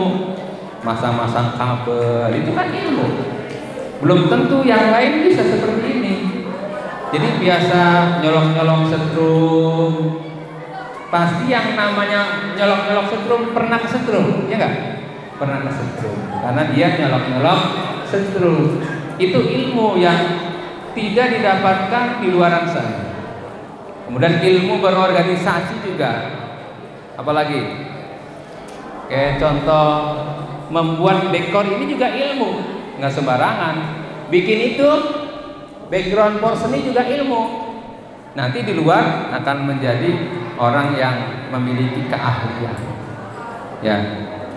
masang-masang kabel, itu kan ilmu. Belum tentu yang lain bisa seperti ini. Jadi biasa nyolong-nyolong setrum. Pasti yang namanya nyolong-nyolong setrum pernah kesetrum, ya enggak? Pernah kesetrum. Karena dia nyolong-nyolong setrum. Itu ilmu yang tidak didapatkan di luar sana. Kemudian ilmu berorganisasi juga. Apalagi? Kayak contoh membuat dekor ini juga ilmu, nggak sembarangan. Bikin itu background porseni juga ilmu. Nanti di luar akan menjadi orang yang memiliki keahlian. Ya,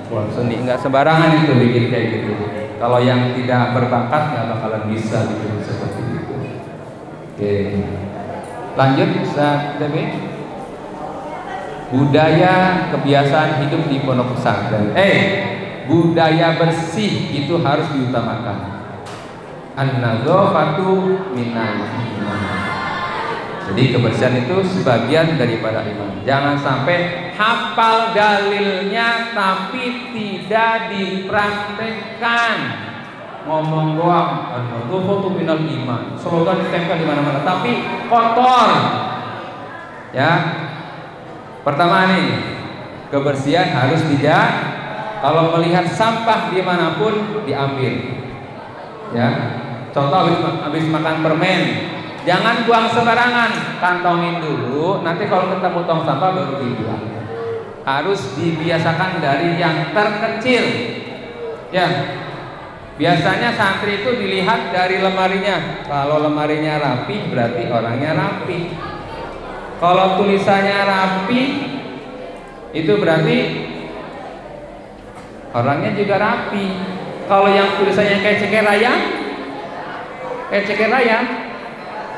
porseni nggak sembarangan itu bikin kayak gitu. Kalau yang tidak berbakat nggak bakalan bisa bikin seperti itu. Oke, lanjut Ustaz TB. Budaya kebiasaan hidup di pondok pesantren. budaya bersih itu harus diutamakan. An-nadzafatu minal iman. Jadi kebersihan itu sebagian daripada iman. Jangan sampai hafal dalilnya tapi tidak dipraktekkan. Ngomong doang, an-nadzafatu minal iman. Slogan ditempel di mana-mana tapi kotor. Ya. Pertama nih, kebersihan harus dijaga. Kalau melihat sampah dimanapun diambil. Ya. Contoh habis makan permen, jangan buang sembarangan, kantongin dulu. Nanti kalau ketemu tong sampah baru dibuang. Harus dibiasakan dari yang terkecil. Ya, biasanya santri itu dilihat dari lemarinya. Kalau lemarinya rapi, berarti orangnya rapi. Kalau tulisannya rapi, itu berarti orangnya juga rapi. Kalau yang tulisannya kayak ceker ayam,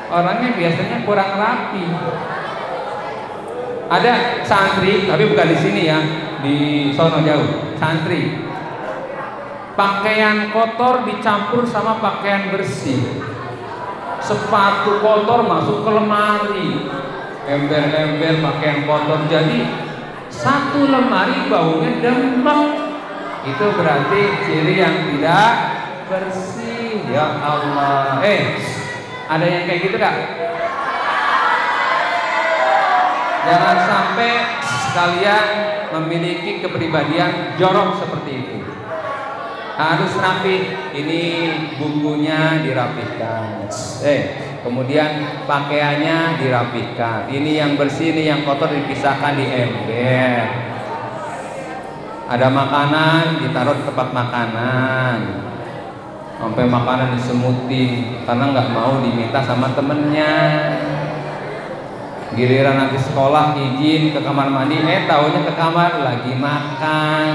orangnya biasanya kurang rapi. Ada santri, tapi bukan di sini ya, di sono jauh. Santri, pakaian kotor dicampur sama pakaian bersih. Sepatu kotor masuk ke lemari, ember-ember pakaian kotor. Jadi satu lemari baunya demek. Itu berarti ciri yang tidak bersih. Ya Allah. Ada yang kayak gitu gak? Jangan sampai sekalian memiliki kepribadian jorok seperti itu. Harus rapi. Ini bukunya dirapihkan. Kemudian pakaiannya dirapihkan. Ini yang bersih, ini yang kotor dipisahkan di ember. Ada makanan ditaruh di tempat makanan. Sampai makanan disemutin karena nggak mau diminta sama temennya. Giliran nanti sekolah izin ke kamar mandi, taunya ke kamar lagi makan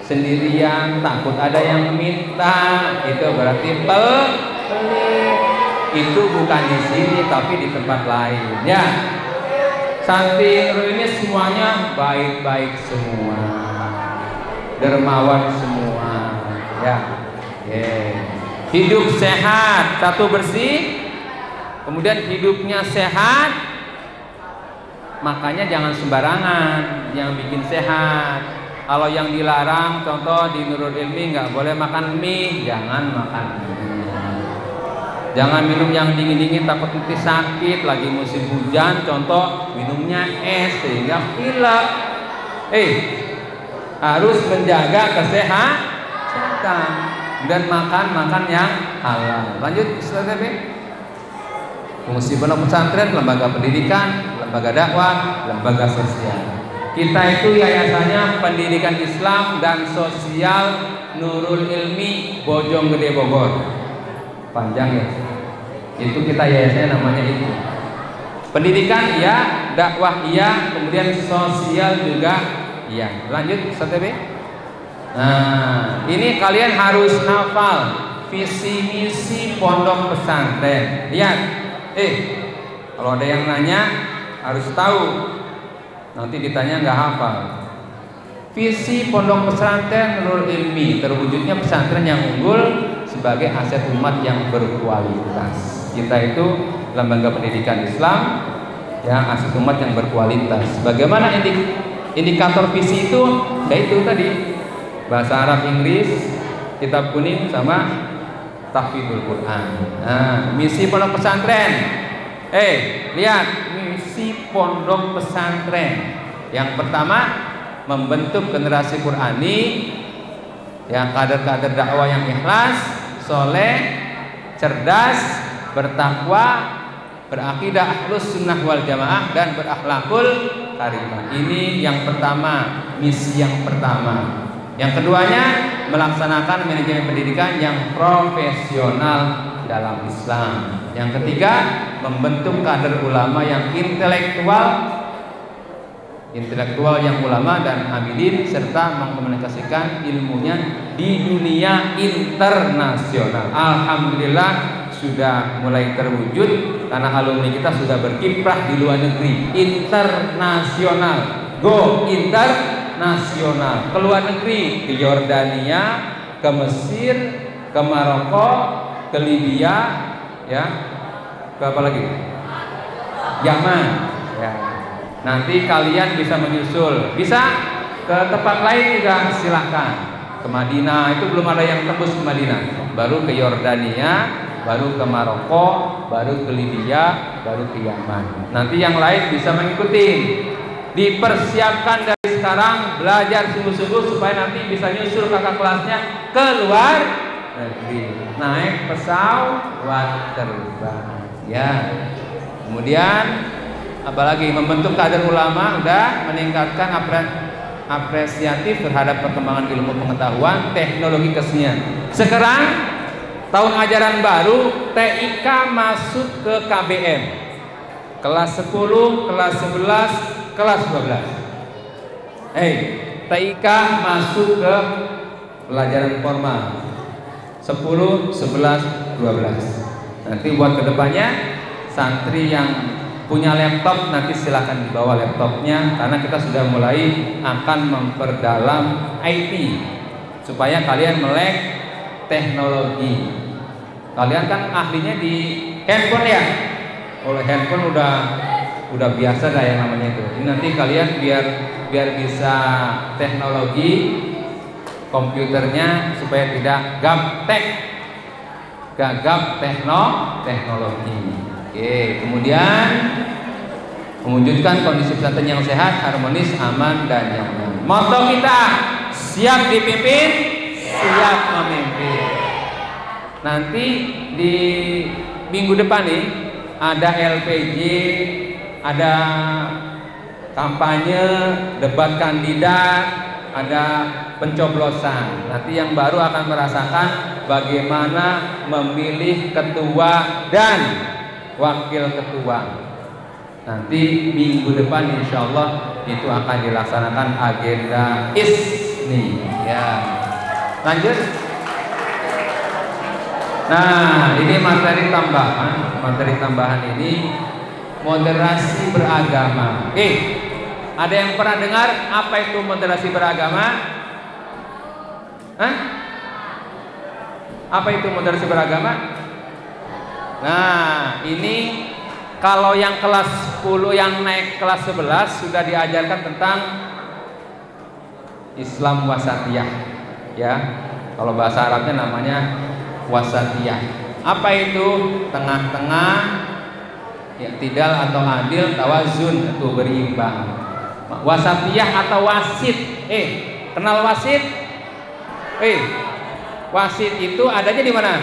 sendirian, takut ada yang minta. Itu berarti pelit. Itu bukan di sini tapi di tempat lain. Ya, santri ini semuanya baik-baik semua, dermawan semua. Ya. Hidup sehat, satu bersih, kemudian hidupnya sehat. Makanya jangan sembarangan yang bikin sehat. Kalau yang dilarang, contoh di Nurul Ilmi nggak boleh makan mie, jangan makan mie. Jangan minum yang dingin-dingin takut nanti sakit. Lagi musim hujan, contoh minumnya es sehingga pilek. Harus menjaga kesehatan dan makan yang halal. Lanjut, Ustaz B. Fungsi pondok pesantren, lembaga pendidikan, lembaga dakwah, lembaga sosial. Kita itu yayasannya Pendidikan Islam dan Sosial Nurul Ilmi Bojonggede Bogor. Panjang ya. Itu kita yayasannya namanya itu. Pendidikan iya, dakwah iya, kemudian sosial juga iya. Lanjut, Ustaz B. Nah, ini kalian harus hafal visi misi pondok pesantren. Lihat, kalau ada yang nanya harus tahu. Nanti ditanya nggak hafal. Visi pondok pesantren Nurul Ilmi, terwujudnya pesantren yang unggul sebagai aset umat yang berkualitas. Kita itu lembaga pendidikan Islam yang aset umat yang berkualitas. Bagaimana indikator visi itu? Yaitu tadi bahasa Arab, Inggris, kitab kuning sama tahfidzul Quran. Nah, misi pondok pesantren. Lihat misi pondok pesantren. Yang pertama, membentuk generasi Qurani, yang kader-kader dakwah yang ikhlas, soleh, cerdas, bertakwa, berakidah ahlus sunnah wal jamaah, dan berakhlakul karimah. Ini yang pertama, misi yang pertama. Yang keduanya, melaksanakan manajemen pendidikan yang profesional dalam Islam. Yang ketiga, membentuk kader ulama yang intelektual yang ulama dan amilin, serta mengkomunikasikan ilmunya di dunia internasional. Alhamdulillah sudah mulai terwujud karena alumni kita sudah berkiprah di luar negeri internasional. Go internasional. nasional. Ke luar negeri, ke Yordania, ke Mesir, ke Maroko, ke Libya, ya, ke apa lagi? Yaman. Ya. Nanti kalian bisa menyusul, bisa ke tempat lain juga silahkan. Ke Madinah itu belum ada yang tembus ke Madinah, baru ke Yordania, baru ke Maroko, baru ke Libya, baru ke Yaman. Nanti yang lain bisa mengikuti. Dipersiapkan dari sekarang, belajar sungguh-sungguh supaya nanti bisa nyusul kakak kelasnya ke luar negeri, naik pesawat terbang. Ya. Kemudian apalagi membentuk kader ulama, udah meningkatkan apresiatif terhadap perkembangan ilmu pengetahuan, teknologi kesenian. Sekarang tahun ajaran baru TIK masuk ke KBM. Kelas 10, kelas 11, kelas 12. TIK masuk ke pelajaran formal 10, 11, 12. Nanti buat kedepannya santri yang punya laptop nanti silakan dibawa laptopnya, karena kita sudah mulai akan memperdalam IT supaya kalian melek teknologi. Kalian kan ahlinya di handphone ya, oleh handphone udah biasa dah yang namanya itu. Ini nanti kalian biar bisa teknologi komputernya supaya tidak gagap teknologi. Oke, kemudian mewujudkan kondisi pesantren yang sehat, harmonis, aman, dan nyaman. Moto kita, siap dipimpin, siap memimpin. Nanti di minggu depan nih ada LPG, ada kampanye, debat kandidat, ada pencoblosan. Nanti yang baru akan merasakan bagaimana memilih ketua dan wakil ketua. Nanti minggu depan insya Allah itu akan dilaksanakan agenda ISNI. Ya, lanjut. Nah, ini materi tambahan. Materi tambahan ini moderasi beragama. Ada yang pernah dengar apa itu moderasi beragama? Apa itu moderasi beragama? Nah, ini kalau yang kelas 10 yang naik kelas 11 sudah diajarkan tentang Islam wasatiyah. Ya, kalau bahasa Arabnya namanya wasatiyah. Apa itu? Tengah-tengah, ya, tidal atau adil, tawazun itu berimbang. Wasatiyah atau wasit. Kenal wasit? Wasit itu adanya di mana?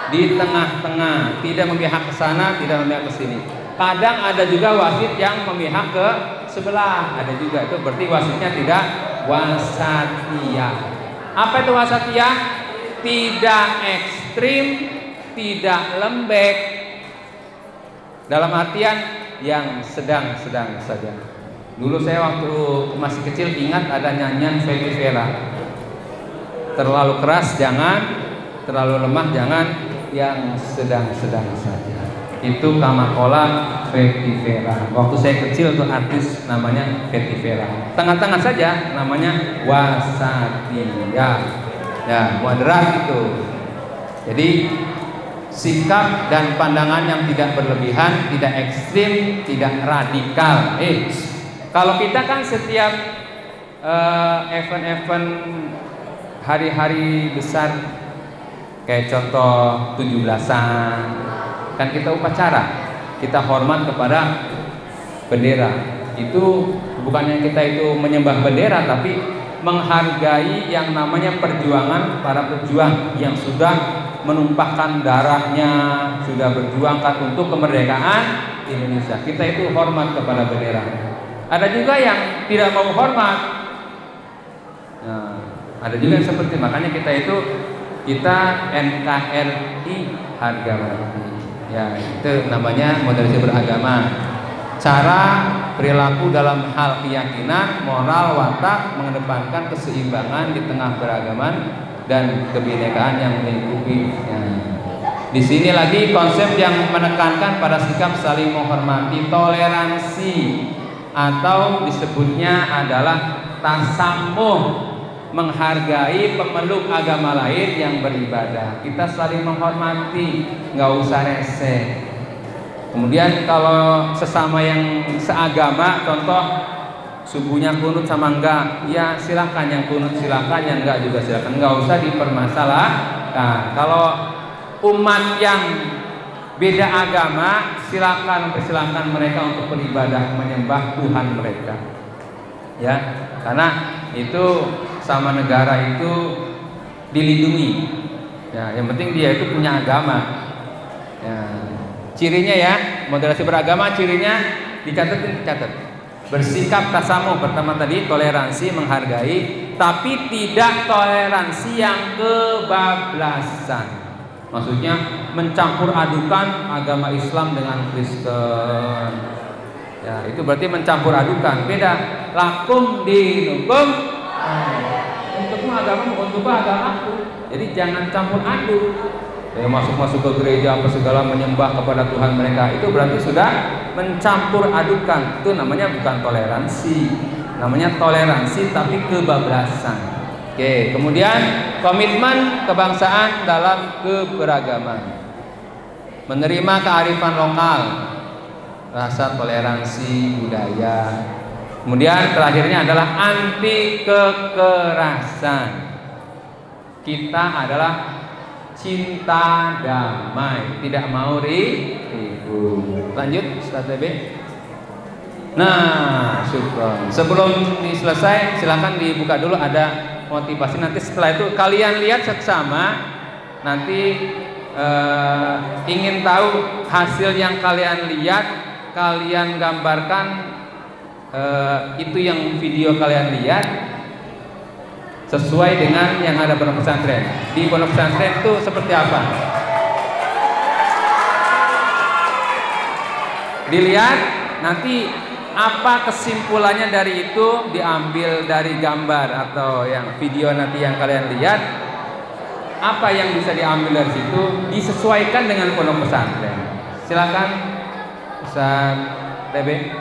Di tengah-tengah, tidak memihak ke sana, tidak memihak ke sini. Kadang ada juga wasit yang memihak ke sebelah, ada juga. Itu berarti wasitnya tidak wasatiyah. Apa itu wasatiyah? Tidak ekstrim, tidak lembek. Dalam artian yang sedang-sedang saja. Dulu saya waktu masih kecil ingat ada nyanyian Feby Vera. Terlalu keras jangan, terlalu lemah jangan, yang sedang-sedang saja. Itu Kamakola Feby Vera. Waktu saya kecil tuh artis namanya Feby Vera. Tengah-tengah saja namanya wasatiyah. Ya, moderat itu. Jadi sikap dan pandangan yang tidak berlebihan, tidak ekstrim, tidak radikal. Kalau kita kan setiap event-event hari-hari besar, kayak contoh 17-an, kan kita upacara, kita hormat kepada bendera. Itu bukannya kita itu menyembah bendera, tapi menghargai yang namanya perjuangan para pejuang yang sudah menumpahkan darahnya, sudah berjuangkan untuk kemerdekaan Indonesia. Kita itu hormat kepada bendera. Ada juga yang tidak mau hormat. Nah, ada juga yang seperti, makanya kita NKRI harga mati. Ya, itu namanya moderasi beragama. Cara perilaku dalam hal keyakinan, moral, watak, mengedepankan keseimbangan di tengah beragaman dan kebinekaan yang melingkupi. Di sini lagi konsep yang menekankan pada sikap saling menghormati, toleransi atau disebutnya adalah tasamuh, menghargai pemeluk agama lain yang beribadah. Kita saling menghormati, nggak usah rese. Kemudian kalau sesama yang seagama, contoh subuhnya kunut sama enggak, ya silakan, yang kunut silakan, yang enggak juga silakan, nggak usah dipermasalahkan. Kalau umat yang beda agama, silakan mempersilahkan mereka untuk beribadah menyembah Tuhan mereka, ya, karena itu sama negara itu dilindungi, ya, yang penting dia itu punya agama, ya. Cirinya ya, moderasi beragama cirinya dicatat. Bersikap tasamuh, pertama tadi toleransi, menghargai, tapi tidak toleransi yang kebablasan. Maksudnya mencampur adukan agama Islam dengan Kristen. Ya, itu berarti mencampur adukan. Beda. Lakum dinukum. Untukmu agamamu, untukku agamaku. Jadi jangan campur aduk. Ya, masuk ke gereja apa segala menyembah kepada Tuhan mereka, itu berarti sudah mencampur adukan. Itu namanya bukan toleransi, namanya toleransi tapi kebablasan. Oke, kemudian komitmen kebangsaan dalam keberagaman, menerima kearifan lokal, rasa toleransi budaya. Kemudian terakhirnya adalah anti kekerasan. Kita adalah cinta damai, tidak mau ribut. Lanjut Ustaz TB. Nah, syukron. Sebelum selesai, silakan dibuka dulu, ada motivasi. Nanti setelah itu kalian lihat seksama. Nanti ingin tahu hasil yang kalian lihat, kalian gambarkan itu yang video kalian lihat sesuai dengan yang ada pondok pesantren. Di pondok pesantren itu seperti apa? Dilihat, nanti apa kesimpulannya dari itu diambil dari gambar atau yang video nanti yang kalian lihat. Apa yang bisa diambil dari situ disesuaikan dengan pondok pesantren. Silakan Ustaz TB.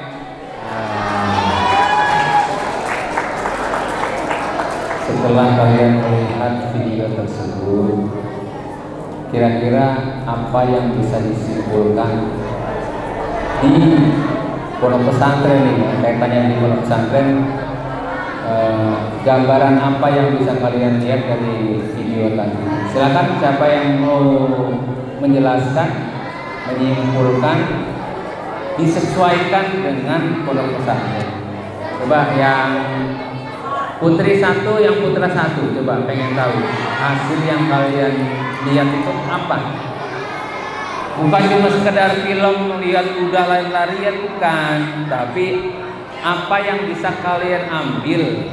Setelah kalian melihat video tersebut, kira-kira apa yang bisa disimpulkan di pondok pesantren ini? Kaitannya di pondok pesantren, gambaran apa yang bisa kalian lihat dari video tadi? Silakan, siapa yang mau menjelaskan, menyimpulkan, disesuaikan dengan pondok pesantren. Coba yang putri satu, yang putra satu, coba pengen tahu hasil yang kalian lihat itu apa? Bukan cuma sekedar film lihat kuda lari-larian, bukan, tapi apa yang bisa kalian ambil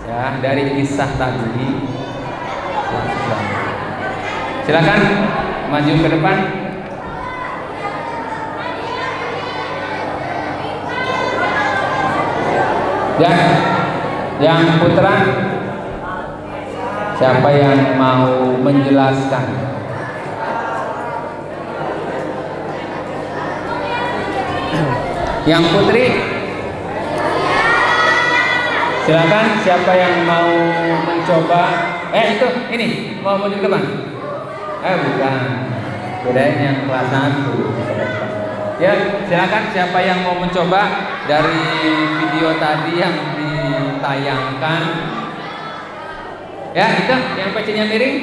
ya dari kisah tadi. Silakan maju ke depan. Ya, yang putra, siapa yang mau menjelaskan? Yang putri, silakan, siapa yang mau mencoba? Itu ini mau maju ke depan? Bukan, bedanya yang kelas 1. Ya, silakan, siapa yang mau mencoba dari video tadi yang ditayangkan? Ya, itu yang PC-nya miring.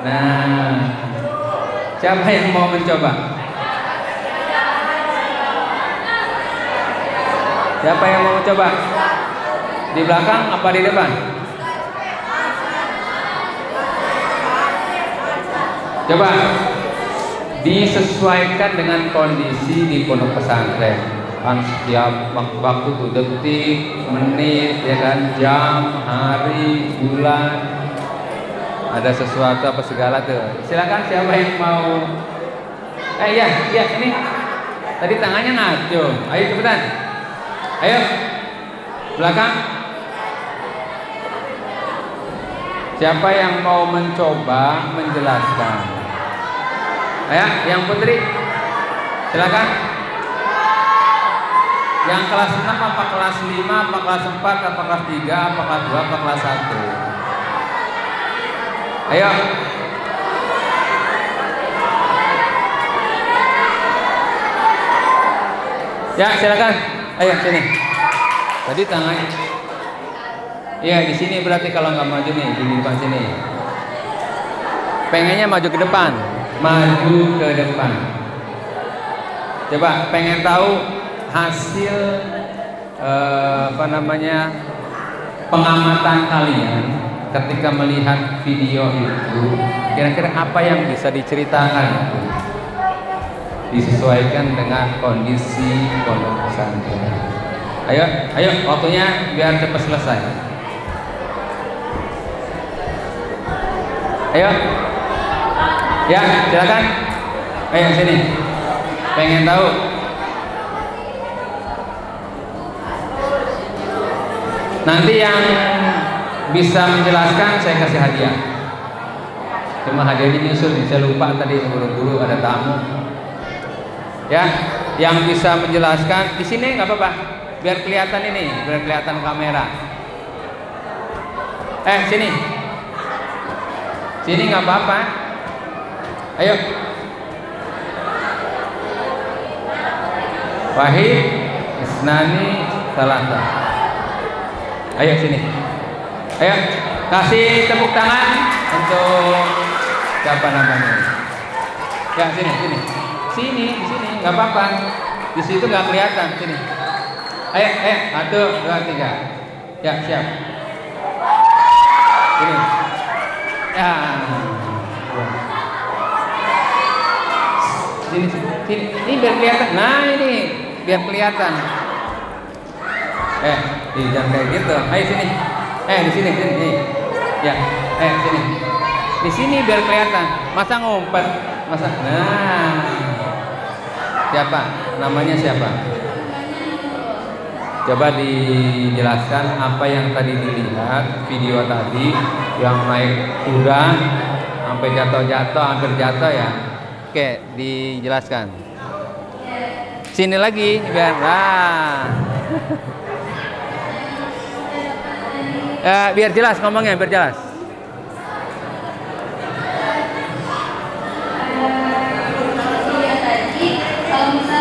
Nah, siapa yang mau mencoba? Siapa yang mau mencoba? Di belakang apa di depan? Coba disesuaikan dengan kondisi di pondok pesantren. Kan setiap waktu tuh detik, menit, ya kan, jam, hari, bulan, ada sesuatu apa segala tuh. Silakan, siapa yang mau? Ya ini tadi tangannya ngaco. Ayo cepetan. Ayo belakang. Siapa yang mau mencoba menjelaskan? Yang putri, silakan. Yang kelas 6 apa kelas 5 apa kelas 4 apa kelas 3 apa kelas 2 apa kelas 1? Ayo. Ya, silakan. Ayo sini. Tadi tangan. Iya, di sini berarti kalau nggak maju nih, di depan sini. Pengennya maju ke depan. Maju ke depan. Coba pengen tahu hasil pengamatan kalian ketika melihat video itu, kira-kira apa yang bisa diceritakan? Disesuaikan dengan kondisi pondok pesantren. Ayo, waktunya biar cepat selesai. Ayo, ya silakan. Ayo sini. Pengen tahu? Nanti yang bisa menjelaskan saya kasih hadiah. Cuma hadiahnya nyusul, saya lupa tadi buru-buru ada tamu. Ya, yang bisa menjelaskan di sini nggak apa-apa, biar kelihatan ini, biar kelihatan kamera. Sini nggak apa-apa. Ayo. Wahid, Isnani, Salasa. Ayo sini. Ayo, kasih tepuk tangan untuk siapa namanya? Ya sini. Sini, di sini nggak apa-apa. Di situ nggak kelihatan. Sini. Ayo, 1, 2, 3. Ya siap. Sini. Ya. Sini. Ini biar kelihatan. Nah ini biar kelihatan. Jangan kayak gitu. Ayo sini. Di sini. Nih. Ya. Sini. Di sini biar kelihatan. Masa ngumpet? Nah. Siapa? Namanya siapa? Coba dijelaskan apa yang tadi dilihat video tadi yang naik kuda sampai jatuh, hampir jatuh ya. Oke, dijelaskan. Sini lagi biar biar jelas ngomongnya, biar jelas.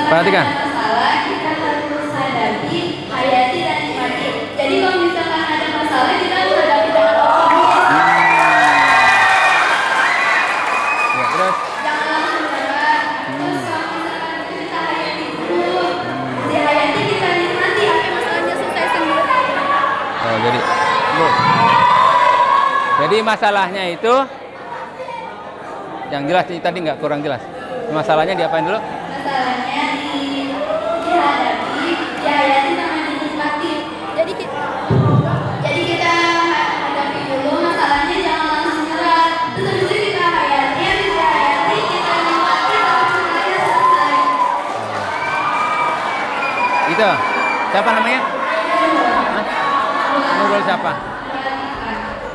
Perhatikan. Masalah kita harus hadapi, hayati dan nikmati. Jadi kalau misalkan ada masalah kita harus hadapi dengan optimis. Ya, terus. Jangan langsung menyerah. Terus kalau misalkan kita hayati dulu, dihayati kita nikmati. Sampai masalahnya selesai sendiri. Oh, jadi masalahnya itu yang jelas tadi nggak kurang jelas. Masalahnya diapain dulu? Masalahnya dihadapi, dihayati sama dinikmati. Jadi kita hadapi dulu masalahnya, jangan langsung nyerah. Terus habis itu kita hayati, kita nikmati sampai masalahnya selesai. Itu siapa namanya? Nurul siapa?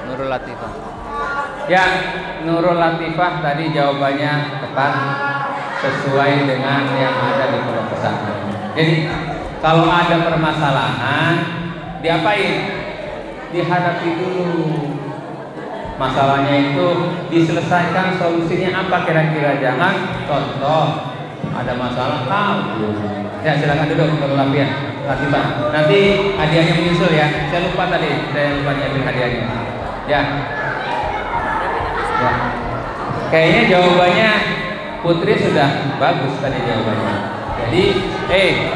Nurul Latifah. Ya, Nurul Latifah tadi jawabannya tepat, sesuai dengan yang ada di pondok pesantren. Jadi kalau ada permasalahan, diapain? Dihadapi dulu. Masalahnya itu diselesaikan, solusinya apa kira-kira? Jangan contoh ada masalah kabur. Ya silakan duduk Nurul Latifah. Nanti hadiahnya menyusul ya. Saya lupa tadi, saya lupa nyiapin hadiahnya. Ya. Kayaknya jawabannya Putri sudah bagus tadi jawabannya. Jadi,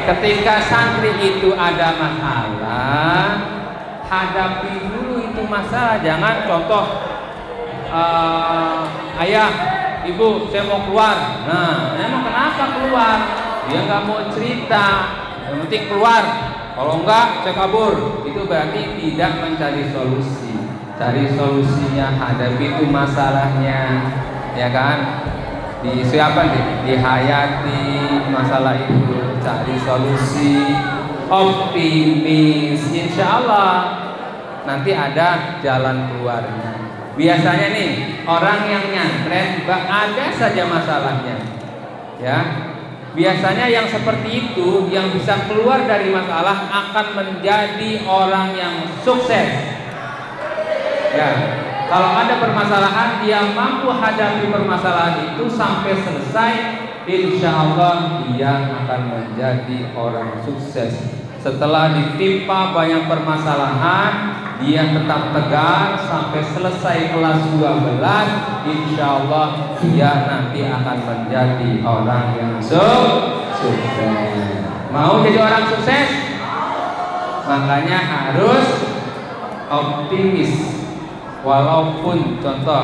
ketika santri itu ada masalah, hadapi dulu itu masalah. Jangan contoh, ayah, ibu, saya mau keluar. Nah, emang kenapa keluar? Dia nggak mau cerita. Yang penting keluar. Kalau enggak, saya kabur. Itu berarti tidak mencari solusi. Cari solusinya, hadapi itu masalahnya, ya kan? Dihayati masalah itu, cari solusi, optimis, insya Allah nanti ada jalan keluarnya. Biasanya nih orang yang nyantren ada saja masalahnya, ya. biasanya yang seperti itu yang bisa keluar dari masalah akan menjadi orang yang sukses. Ya, kalau ada permasalahan dia mampu hadapi permasalahan itu sampai selesai, insya Allah dia akan menjadi orang sukses. Setelah ditimpa banyak permasalahan, dia tetap tegar sampai selesai kelas 12. Insya Allah dia nanti akan menjadi orang yang sukses. Mau jadi orang sukses? Makanya harus optimis. Walaupun contoh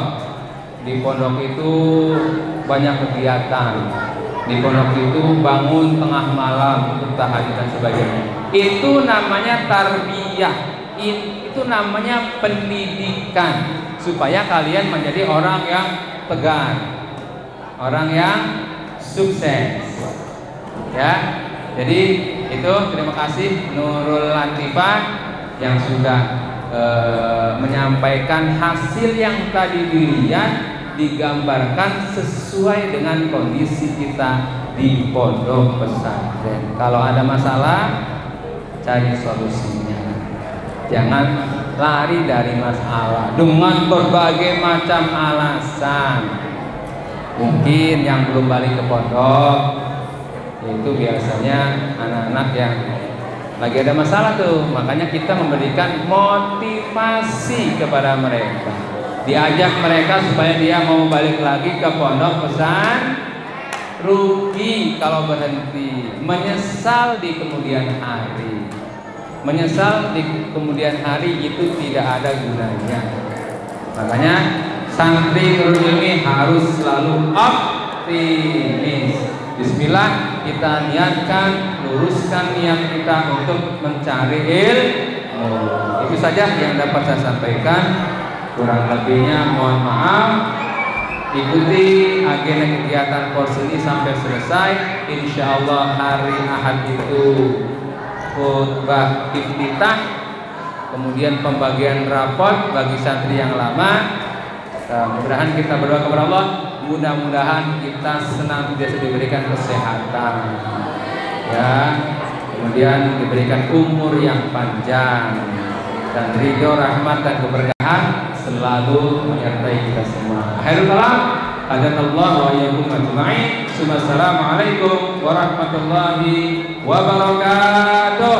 di pondok itu banyak kegiatan, di pondok itu bangun tengah malam untuk tahajud dan sebagainya. Itu namanya tarbiyah, itu namanya pendidikan supaya kalian menjadi orang yang tegar, orang yang sukses. Ya, jadi itu terima kasih Nurul Latifah yang sudah menyampaikan hasil yang tadi dilihat digambarkan sesuai dengan kondisi kita di pondok pesantren. Kalau ada masalah, cari solusinya. Jangan lari dari masalah dengan berbagai macam alasan. Mungkin yang belum balik ke pondok itu biasanya anak-anak yang lagi ada masalah tuh, makanya kita memberikan motivasi kepada mereka, diajak mereka supaya dia mau balik lagi ke pondok pesantren. Rugi kalau berhenti, menyesal di kemudian hari, menyesal di kemudian hari itu tidak ada gunanya. Makanya santri Nurul Ilmi harus selalu optimis. Bismillah, kita niatkan, luruskan niat kita untuk mencari ilmu. Itu saja yang dapat saya sampaikan. Kurang lebihnya mohon maaf. Ikuti agenda kegiatan kurs ini sampai selesai. Insya Allah hari Ahad itu khutbah iftitah, kemudian pembagian rapot bagi santri yang lama. Mudah-mudahan kita berdoa kepada Allah, mudah-mudahan kita senantiasa diberikan kesehatan, ya, kemudian diberikan umur yang panjang dan ridho, rahmat dan keberkahan selalu menyertai kita semua. Akhirul kalam, hadanallahu wa iyyakum ajma'in. Assalamualaikum warahmatullahi wabarakatuh.